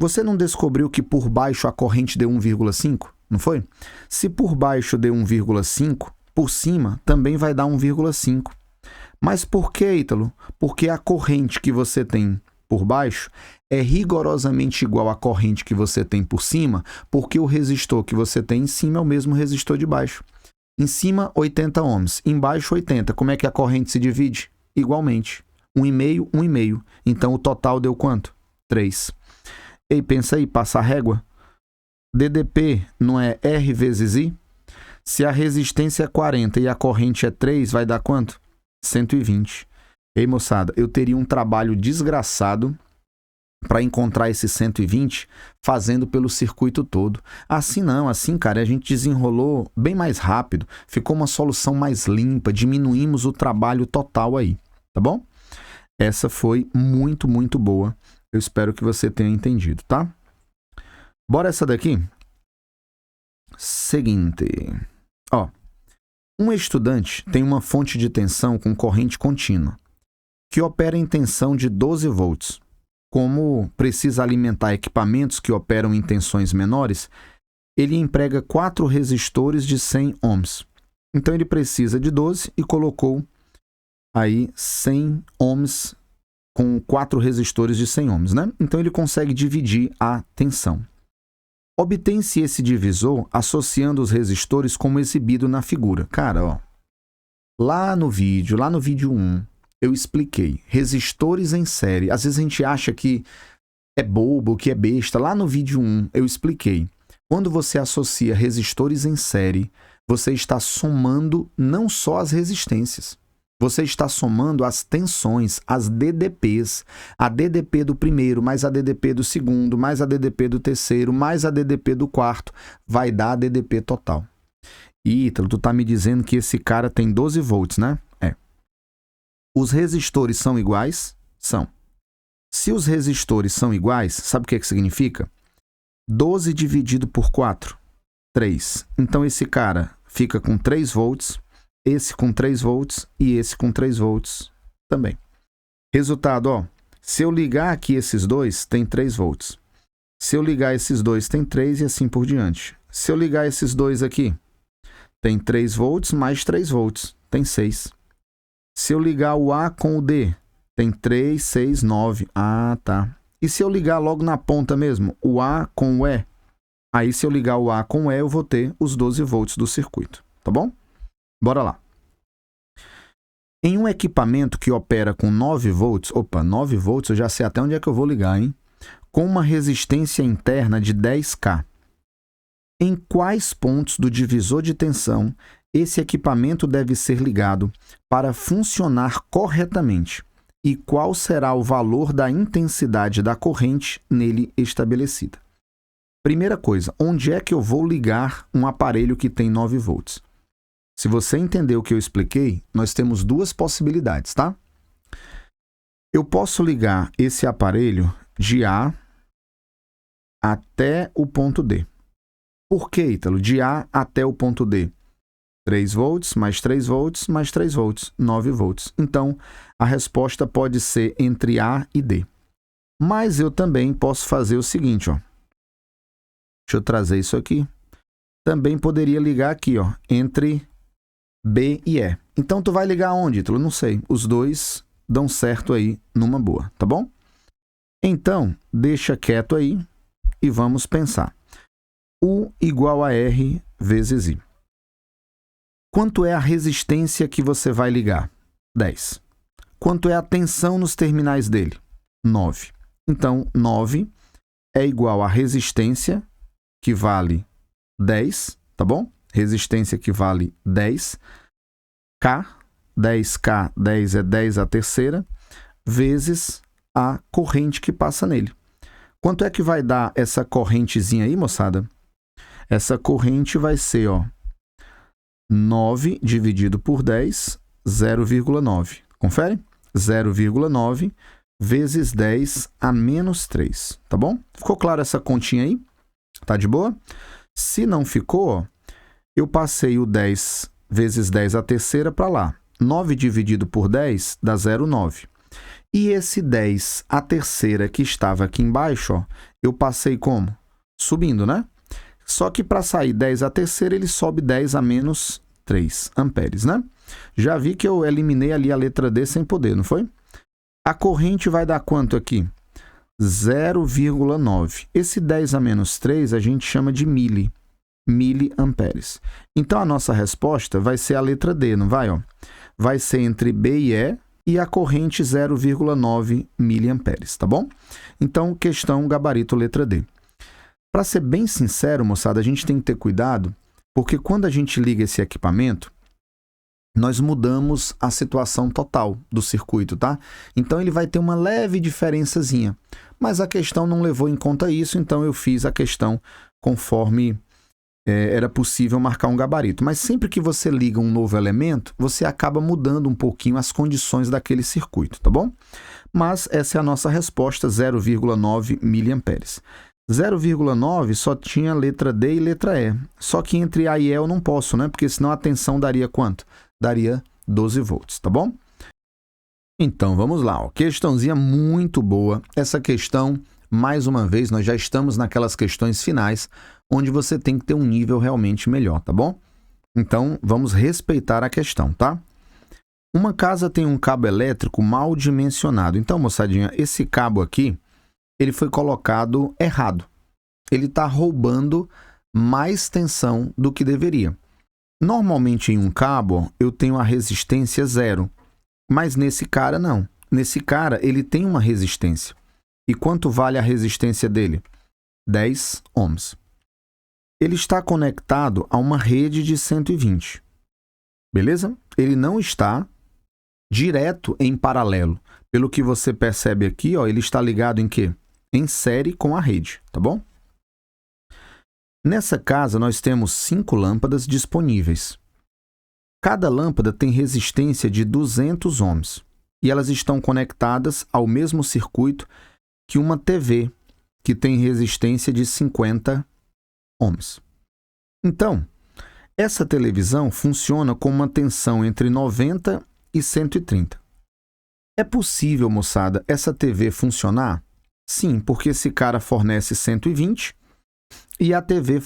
Você não descobriu que por baixo a corrente deu 1,5? Não foi? Se por baixo deu 1,5, por cima também vai dar 1,5. Mas por que, Ítalo? Porque a corrente que você tem por baixo é rigorosamente igual à corrente que você tem por cima, porque o resistor que você tem em cima é o mesmo resistor de baixo. Em cima, 80 ohms. Embaixo, 80. Como é que a corrente se divide? Igualmente. 1,5, 1,5. Então, o total deu quanto? 3. Ei, pensa aí, passa a régua. DDP não é R vezes I? Se a resistência é 40 e a corrente é 3, vai dar quanto? 120. Ei, moçada, eu teria um trabalho desgraçado para encontrar esse 120 fazendo pelo circuito todo. Assim não, assim, cara, a gente desenrolou bem mais rápido, ficou uma solução mais limpa, diminuímos o trabalho total aí, tá bom? Essa foi muito, muito boa. Eu espero que você tenha entendido, tá? Bora essa daqui? Seguinte. Ó, um estudante tem uma fonte de tensão com corrente contínua, que opera em tensão de 12 volts. Como precisa alimentar equipamentos que operam em tensões menores, ele emprega 4 resistores de 100 ohms. Então, ele precisa de 12 e colocou aí 100 ohms com 4 resistores de 100 ohms, né? Então, ele consegue dividir a tensão. Obtém-se esse divisor associando os resistores como exibido na figura. Cara, ó, lá no vídeo 1, eu expliquei, resistores em série. Às vezes a gente acha que é bobo, que é besta. Lá no vídeo 1, eu expliquei. Quando você associa resistores em série, você está somando não só as resistências. Você está somando as tensões, as DDPs. A DDP do primeiro, mais a DDP do segundo, mais a DDP do terceiro, mais a DDP do quarto. Vai dar a DDP total. E, Ítalo, tu tá me dizendo que esse cara tem 12 volts, né? É. Os resistores são iguais? São. Se os resistores são iguais, sabe o que significa? 12 dividido por 4, 3. Então, esse cara fica com 3 volts, esse com 3 volts e esse com 3 volts também. Resultado, ó, se eu ligar aqui esses dois, tem 3 volts. Se eu ligar esses dois, tem 3 e assim por diante. Se eu ligar esses dois aqui, tem 3 volts mais 3 volts, tem 6. Se eu ligar o A com o D, tem 3, 6, 9. Ah, tá. E se eu ligar logo na ponta mesmo, o A com o E? Aí, se eu ligar o A com o E, eu vou ter os 12 volts do circuito, tá bom? Bora lá. Em um equipamento que opera com 9 volts, 9 volts, eu já sei até onde é que eu vou ligar, hein? Com uma resistência interna de 10K. Em quais pontos do divisor de tensão esse equipamento deve ser ligado para funcionar corretamente? E qual será o valor da intensidade da corrente nele estabelecida? Primeira coisa, onde é que eu vou ligar um aparelho que tem 9 volts? Se você entendeu o que eu expliquei, nós temos duas possibilidades, tá? Eu posso ligar esse aparelho de A até o ponto D. Por que, Ítalo? De A até o ponto D. 3 volts, mais 3 volts, mais 3 volts, 9 volts. Então, a resposta pode ser entre A e D. Mas eu também posso fazer o seguinte, ó. Deixa eu trazer isso aqui. Também poderia ligar aqui, ó, entre B e E. Então, tu vai ligar onde, Ítalo? Não sei. Os dois dão certo aí numa boa, tá bom? Então, deixa quieto aí e vamos pensar. U igual a R vezes I. Quanto é a resistência que você vai ligar? 10. Quanto é a tensão nos terminais dele? 9. Então, 9 é igual a resistência, que vale 10, tá bom? Resistência que vale 10. K, 10K, 10 é 10 a terceira, vezes a corrente que passa nele. Quanto é que vai dar essa correntezinha aí, moçada? Essa corrente vai ser, ó, 9 dividido por 10, 0,9. Confere? 0,9 vezes 10 a menos 3, tá bom? Ficou claro essa continha aí? Tá de boa? Se não ficou, ó, eu passei o 10 vezes 10 a terceira para lá. 9 dividido por 10 dá 0,9. E esse 10 a terceira que estava aqui embaixo, ó, eu passei como? Subindo, né? Só que para sair 10 a terceira, ele sobe 10 a menos 3 amperes, né? Já vi que eu eliminei ali a letra D sem poder, não foi? A corrente vai dar quanto aqui? 0,9. Esse 10 a menos 3 a gente chama de miliamperes. Então, a nossa resposta vai ser a letra D, não vai? Ó? Vai ser entre B e E a corrente 0,9 miliamperes, tá bom? Então, questão gabarito letra D. Para ser bem sincero, moçada, a gente tem que ter cuidado, porque quando a gente liga esse equipamento, nós mudamos a situação total do circuito, tá? Então, ele vai ter uma leve diferençazinha. Mas a questão não levou em conta isso, então eu fiz a questão conforme era possível marcar um gabarito. Mas sempre que você liga um novo elemento, você acaba mudando um pouquinho as condições daquele circuito, tá bom? Mas essa é a nossa resposta, 0,9 miliamperes. 0,9 só tinha letra D e letra E. Só que entre A e E eu não posso, né? Porque senão a tensão daria quanto? Daria 12 volts, tá bom? Então, vamos lá. Ó. Questãozinha muito boa. Essa questão, mais uma vez, nós já estamos naquelas questões finais, onde você tem que ter um nível realmente melhor, tá bom? Então, vamos respeitar a questão, tá? Uma casa tem um cabo elétrico mal dimensionado. Então, moçadinha, esse cabo aqui, ele foi colocado errado. Ele está roubando mais tensão do que deveria. Normalmente, em um cabo, eu tenho a resistência 0. Mas nesse cara, não. Nesse cara, ele tem uma resistência. E quanto vale a resistência dele? 10 ohms. Ele está conectado a uma rede de 120. Beleza? Ele não está direto em paralelo. Pelo que você percebe aqui, ó, ele está ligado em quê? Em série com a rede, tá bom? Nessa casa, nós temos 5 lâmpadas disponíveis. Cada lâmpada tem resistência de 200 ohms. E elas estão conectadas ao mesmo circuito que uma TV, que tem resistência de 50 ohms. Então, essa televisão funciona com uma tensão entre 90 e 130. É possível, moçada, essa TV funcionar? Sim, porque esse cara fornece 120 e a TV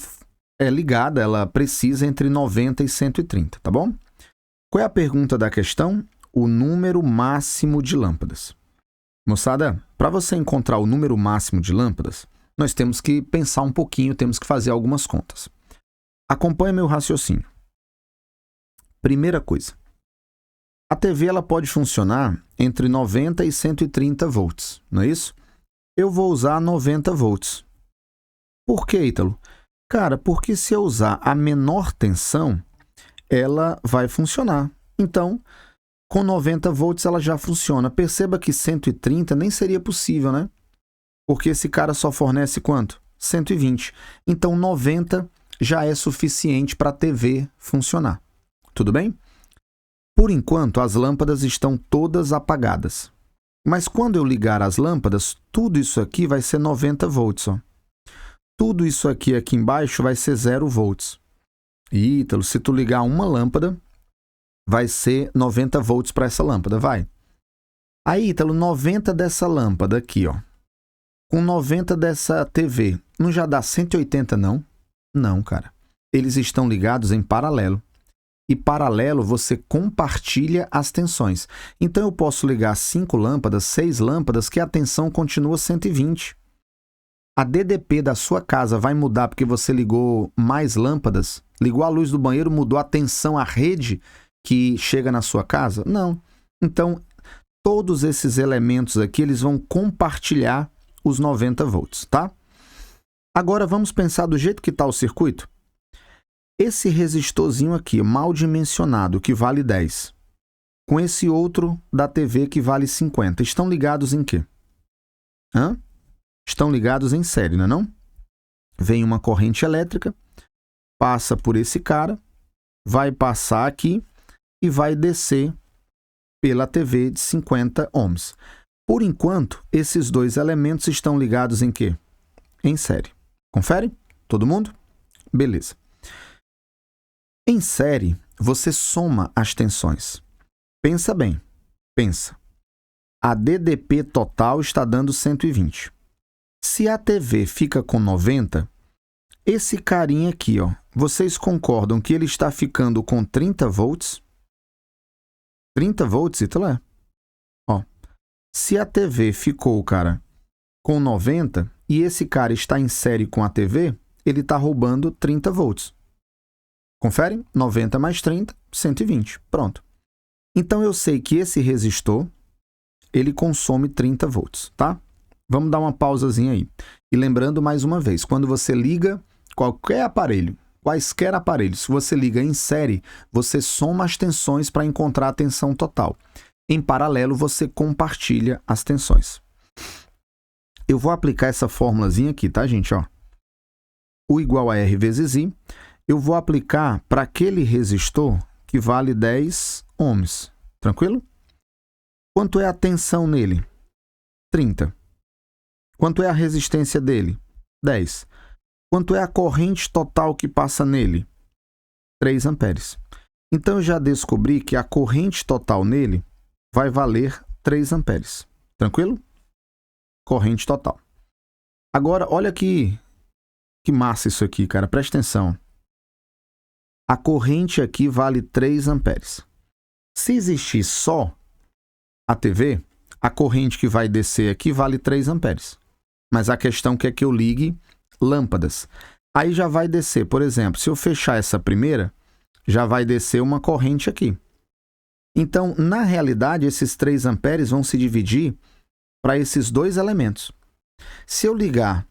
é ligada, ela precisa entre 90 e 130, tá bom? Qual é a pergunta da questão? O número máximo de lâmpadas. Moçada, para você encontrar o número máximo de lâmpadas, nós temos que pensar um pouquinho, temos que fazer algumas contas. Acompanhe meu raciocínio. Primeira coisa. A TV ela pode funcionar entre 90 e 130 volts, não é isso? Eu vou usar 90 volts. Por que, Ítalo? Cara, porque se eu usar a menor tensão, ela vai funcionar. Então, com 90 volts ela já funciona. Perceba que 130 nem seria possível, né? Porque esse cara só fornece quanto? 120. Então, 90 já é suficiente para a TV funcionar. Tudo bem? Por enquanto, as lâmpadas estão todas apagadas. Mas quando eu ligar as lâmpadas, tudo isso aqui vai ser 90 volts. Ó. Tudo isso aqui embaixo vai ser 0 volts. E, Ítalo, se tu ligar uma lâmpada, vai ser 90 volts para essa lâmpada, vai. Aí, Ítalo, 90 dessa lâmpada aqui, ó. Com 90 dessa TV, não já dá 180, não? Não, cara. Eles estão ligados em paralelo. E paralelo, você compartilha as tensões. Então, eu posso ligar 5 lâmpadas, 6 lâmpadas, que a tensão continua 120. A DDP da sua casa vai mudar porque você ligou mais lâmpadas? Ligou a luz do banheiro, mudou a tensão, a rede que chega na sua casa? Não. Então, todos esses elementos aqui, eles vão compartilhar os 90 volts, tá? Agora, vamos pensar do jeito que está o circuito? Esse resistorzinho aqui, mal dimensionado, que vale 10, com esse outro da TV que vale 50, estão ligados em quê? Estão ligados em série, não é não? Vem uma corrente elétrica, passa por esse cara, vai passar aqui e vai descer pela TV de 50 ohms. Por enquanto, esses dois elementos estão ligados em quê? Em série. Confere? Todo mundo? Beleza. Em série, você soma as tensões. Pensa bem. Pensa. A DDP total está dando 120. Se a TV fica com 90, esse carinha aqui, ó, vocês concordam que ele está ficando com 30 volts? 30 volts, Ítalo? Ó, se a TV ficou, cara, com 90 e esse cara está em série com a TV, ele está roubando 30 volts. Confere? 90 mais 30, 120. Pronto. Então, eu sei que esse resistor, ele consome 30 volts, tá? Vamos dar uma pausazinha aí. E lembrando mais uma vez, quando você liga qualquer aparelho, quaisquer aparelhos, se você liga em série, você soma as tensões para encontrar a tensão total. Em paralelo, você compartilha as tensões. Eu vou aplicar essa formulazinha aqui, tá, gente? Ó. U igual a R vezes I. Eu vou aplicar para aquele resistor que vale 10 ohms. Tranquilo? Quanto é a tensão nele? 30. Quanto é a resistência dele? 10. Quanto é a corrente total que passa nele? 3 amperes. Então, eu já descobri que a corrente total nele vai valer 3 amperes. Tranquilo? Corrente total. Agora, olha que massa isso aqui, cara. Presta atenção. A corrente aqui vale 3 amperes. Se existir só a TV, a corrente que vai descer aqui vale 3 amperes. Mas a questão é que eu ligue lâmpadas. Aí já vai descer, por exemplo, se eu fechar essa primeira, já vai descer uma corrente aqui. Então, na realidade, esses 3 amperes vão se dividir para esses dois elementos. Se eu ligar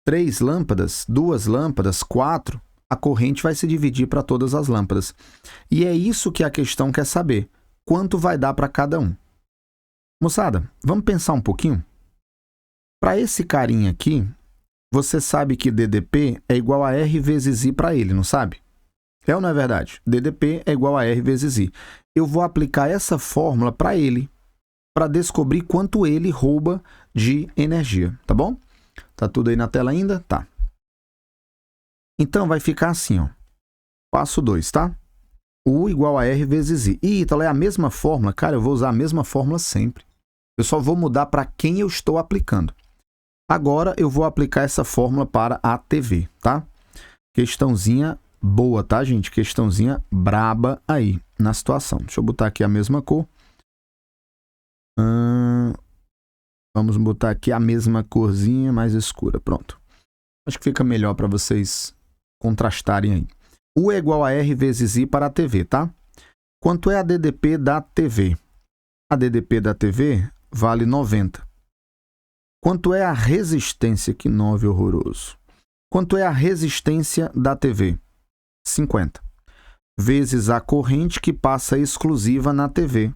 3 lâmpadas, 2 lâmpadas, 4, a corrente vai se dividir para todas as lâmpadas. E é isso que a questão quer saber. Quanto vai dar para cada um? Moçada, vamos pensar um pouquinho? Para esse carinha aqui, você sabe que DDP é igual a R vezes I para ele, não sabe? É ou não é verdade? DDP é igual a R vezes I. Eu vou aplicar essa fórmula para ele, para descobrir quanto ele rouba de energia, tá bom? Tá tudo aí na tela ainda? Tá. Então, vai ficar assim, ó. Passo 2, tá? U igual a R vezes I. Ih, então é a mesma fórmula? Cara, eu vou usar a mesma fórmula sempre. Eu só vou mudar para quem eu estou aplicando. Agora, eu vou aplicar essa fórmula para a TV, tá? Questãozinha boa, tá, gente? Questãozinha braba aí na situação. Deixa eu botar aqui a mesma cor. Vamos botar aqui a mesma corzinha mais escura. Pronto. Acho que fica melhor para vocês contrastarem aí. U é igual a R vezes I para a TV, tá? Quanto é a DDP da TV? A DDP da TV vale 90. Quanto é a resistência? Que 9 horroroso. Quanto é a resistência da TV? 50. Vezes a corrente que passa exclusiva na TV.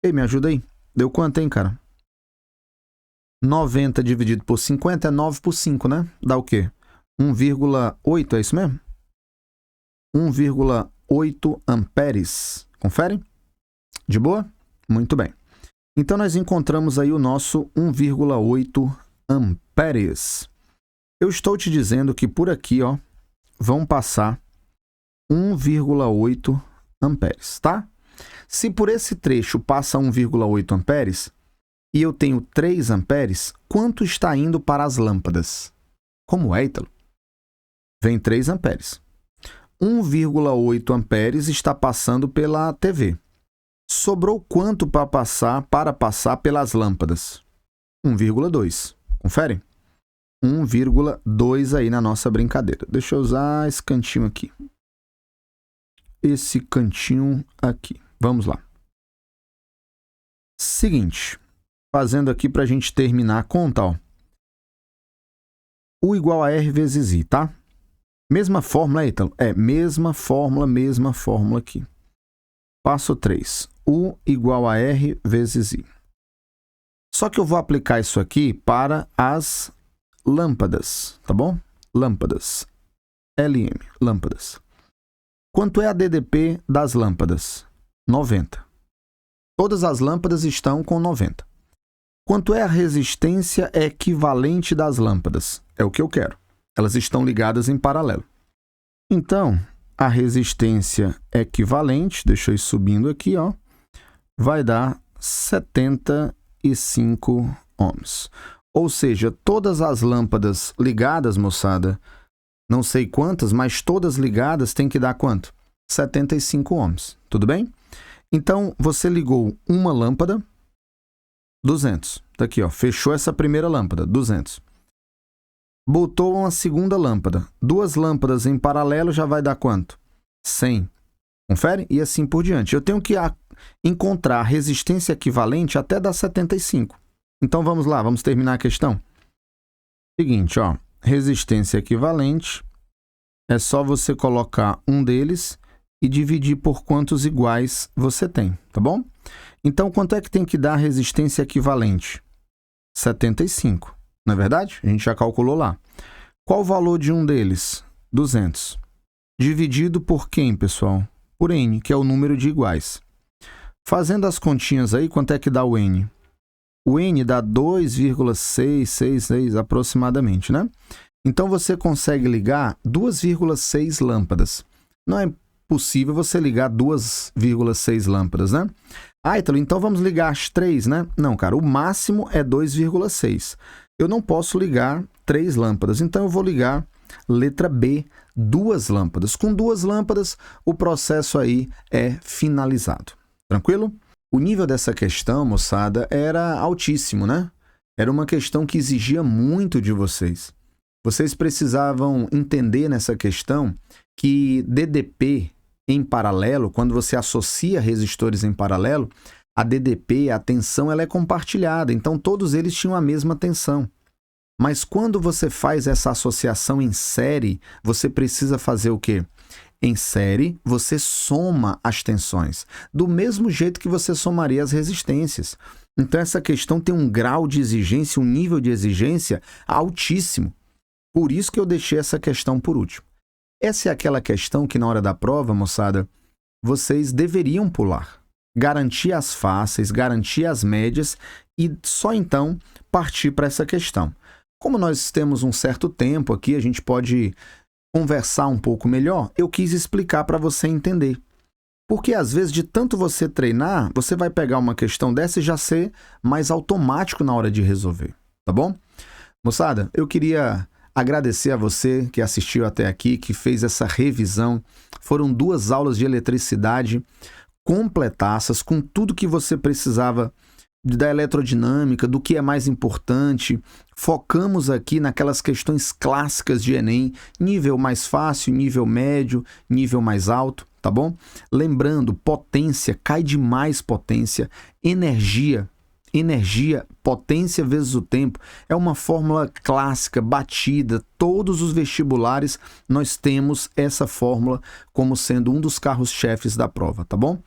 Ei, me ajuda aí. Deu quanto, hein, cara? 90 dividido por 50 é 9 por 5, né? Dá o quê? 1,8, é isso mesmo? 1,8 amperes. Confere? De boa? Muito bem. Então, nós encontramos aí o nosso 1,8 amperes. Eu estou te dizendo que por aqui, ó, vão passar 1,8 amperes, tá? Se por esse trecho passa 1,8 amperes e eu tenho 3 amperes, quanto está indo para as lâmpadas? Como é, Ítalo? Vem 3 amperes. 1,8 amperes está passando pela TV. Sobrou quanto para passar pelas lâmpadas? 1,2. Confere? 1,2 aí na nossa brincadeira. Deixa eu usar esse cantinho aqui. Esse cantinho aqui. Vamos lá. Seguinte. Fazendo aqui para a gente terminar a conta, ó. U igual a R vezes I, tá? Mesma fórmula, Ítalo? É, mesma fórmula aqui. Passo 3. U igual a R vezes I. Só que eu vou aplicar isso aqui para as lâmpadas, tá bom? Lâmpadas. LM, lâmpadas. Quanto é a DDP das lâmpadas? 90. Todas as lâmpadas estão com 90. Quanto é a resistência equivalente das lâmpadas? É o que eu quero. Elas estão ligadas em paralelo. Então, a resistência equivalente, deixa eu ir subindo aqui, ó, vai dar 75 ohms. Ou seja, todas as lâmpadas ligadas, moçada, não sei quantas, mas todas ligadas tem que dar quanto? 75 ohms. Tudo bem? Então, você ligou uma lâmpada, 200. Tá aqui, ó. Fechou essa primeira lâmpada, 200. Botou uma segunda lâmpada. 2 lâmpadas em paralelo já vai dar quanto? 100. Confere? E assim por diante. Eu tenho que encontrar resistência equivalente até dar 75. Então vamos lá, vamos terminar a questão. Seguinte, ó. Resistência equivalente é só você colocar um deles e dividir por quantos iguais você tem, tá bom? Então, quanto é que tem que dar a resistência equivalente? 75, não é verdade? A gente já calculou lá. Qual o valor de um deles? 200. Dividido por quem, pessoal? Por N, que é o número de iguais. Fazendo as continhas aí, quanto é que dá o N? O N dá 2,666 aproximadamente, né? Então, você consegue ligar 2,6 lâmpadas. Não é possível você ligar 2,6 lâmpadas, né? Ah, Ítalo, então vamos ligar as 3, né? Não, cara, o máximo é 2,6. Eu não posso ligar 3 lâmpadas, então eu vou ligar letra B, 2 lâmpadas. Com 2 lâmpadas, o processo aí é finalizado. Tranquilo? O nível dessa questão, moçada, era altíssimo, né? Era uma questão que exigia muito de vocês. Vocês precisavam entender nessa questão que DDP em paralelo, quando você associa resistores em paralelo, a DDP, a tensão, ela é compartilhada. Então, todos eles tinham a mesma tensão. Mas quando você faz essa associação em série, você precisa fazer o quê? Em série, você soma as tensões, do mesmo jeito que você somaria as resistências. Então, essa questão tem um grau de exigência, um nível de exigência altíssimo. Por isso que eu deixei essa questão por último. Essa é aquela questão que, na hora da prova, moçada, vocês deveriam pular. Garantir as fáceis, garantir as médias e só então partir para essa questão. Como nós temos um certo tempo aqui, a gente pode conversar um pouco melhor, eu quis explicar para você entender. Porque, às vezes, de tanto você treinar, você vai pegar uma questão dessa e já ser mais automático na hora de resolver, tá bom? Moçada, eu queria agradecer a você que assistiu até aqui, que fez essa revisão. Foram 2 aulas de eletricidade completaças, com tudo que você precisava da eletrodinâmica, do que é mais importante. Focamos aqui naquelas questões clássicas de Enem, nível mais fácil, nível médio, nível mais alto, tá bom? Lembrando, potência, cai demais potência, energia, potência vezes o tempo, é uma fórmula clássica, batida, todos os vestibulares nós temos essa fórmula como sendo um dos carros-chefes da prova, tá bom?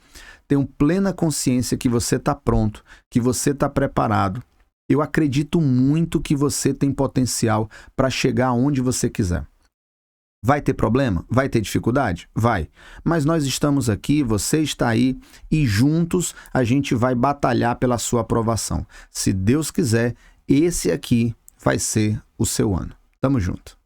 Tenho plena consciência que você está pronto, que você está preparado. Eu acredito muito que você tem potencial para chegar aonde você quiser. Vai ter problema? Vai ter dificuldade? Vai. Mas nós estamos aqui, você está aí e juntos a gente vai batalhar pela sua aprovação. Se Deus quiser, esse aqui vai ser o seu ano. Tamo junto.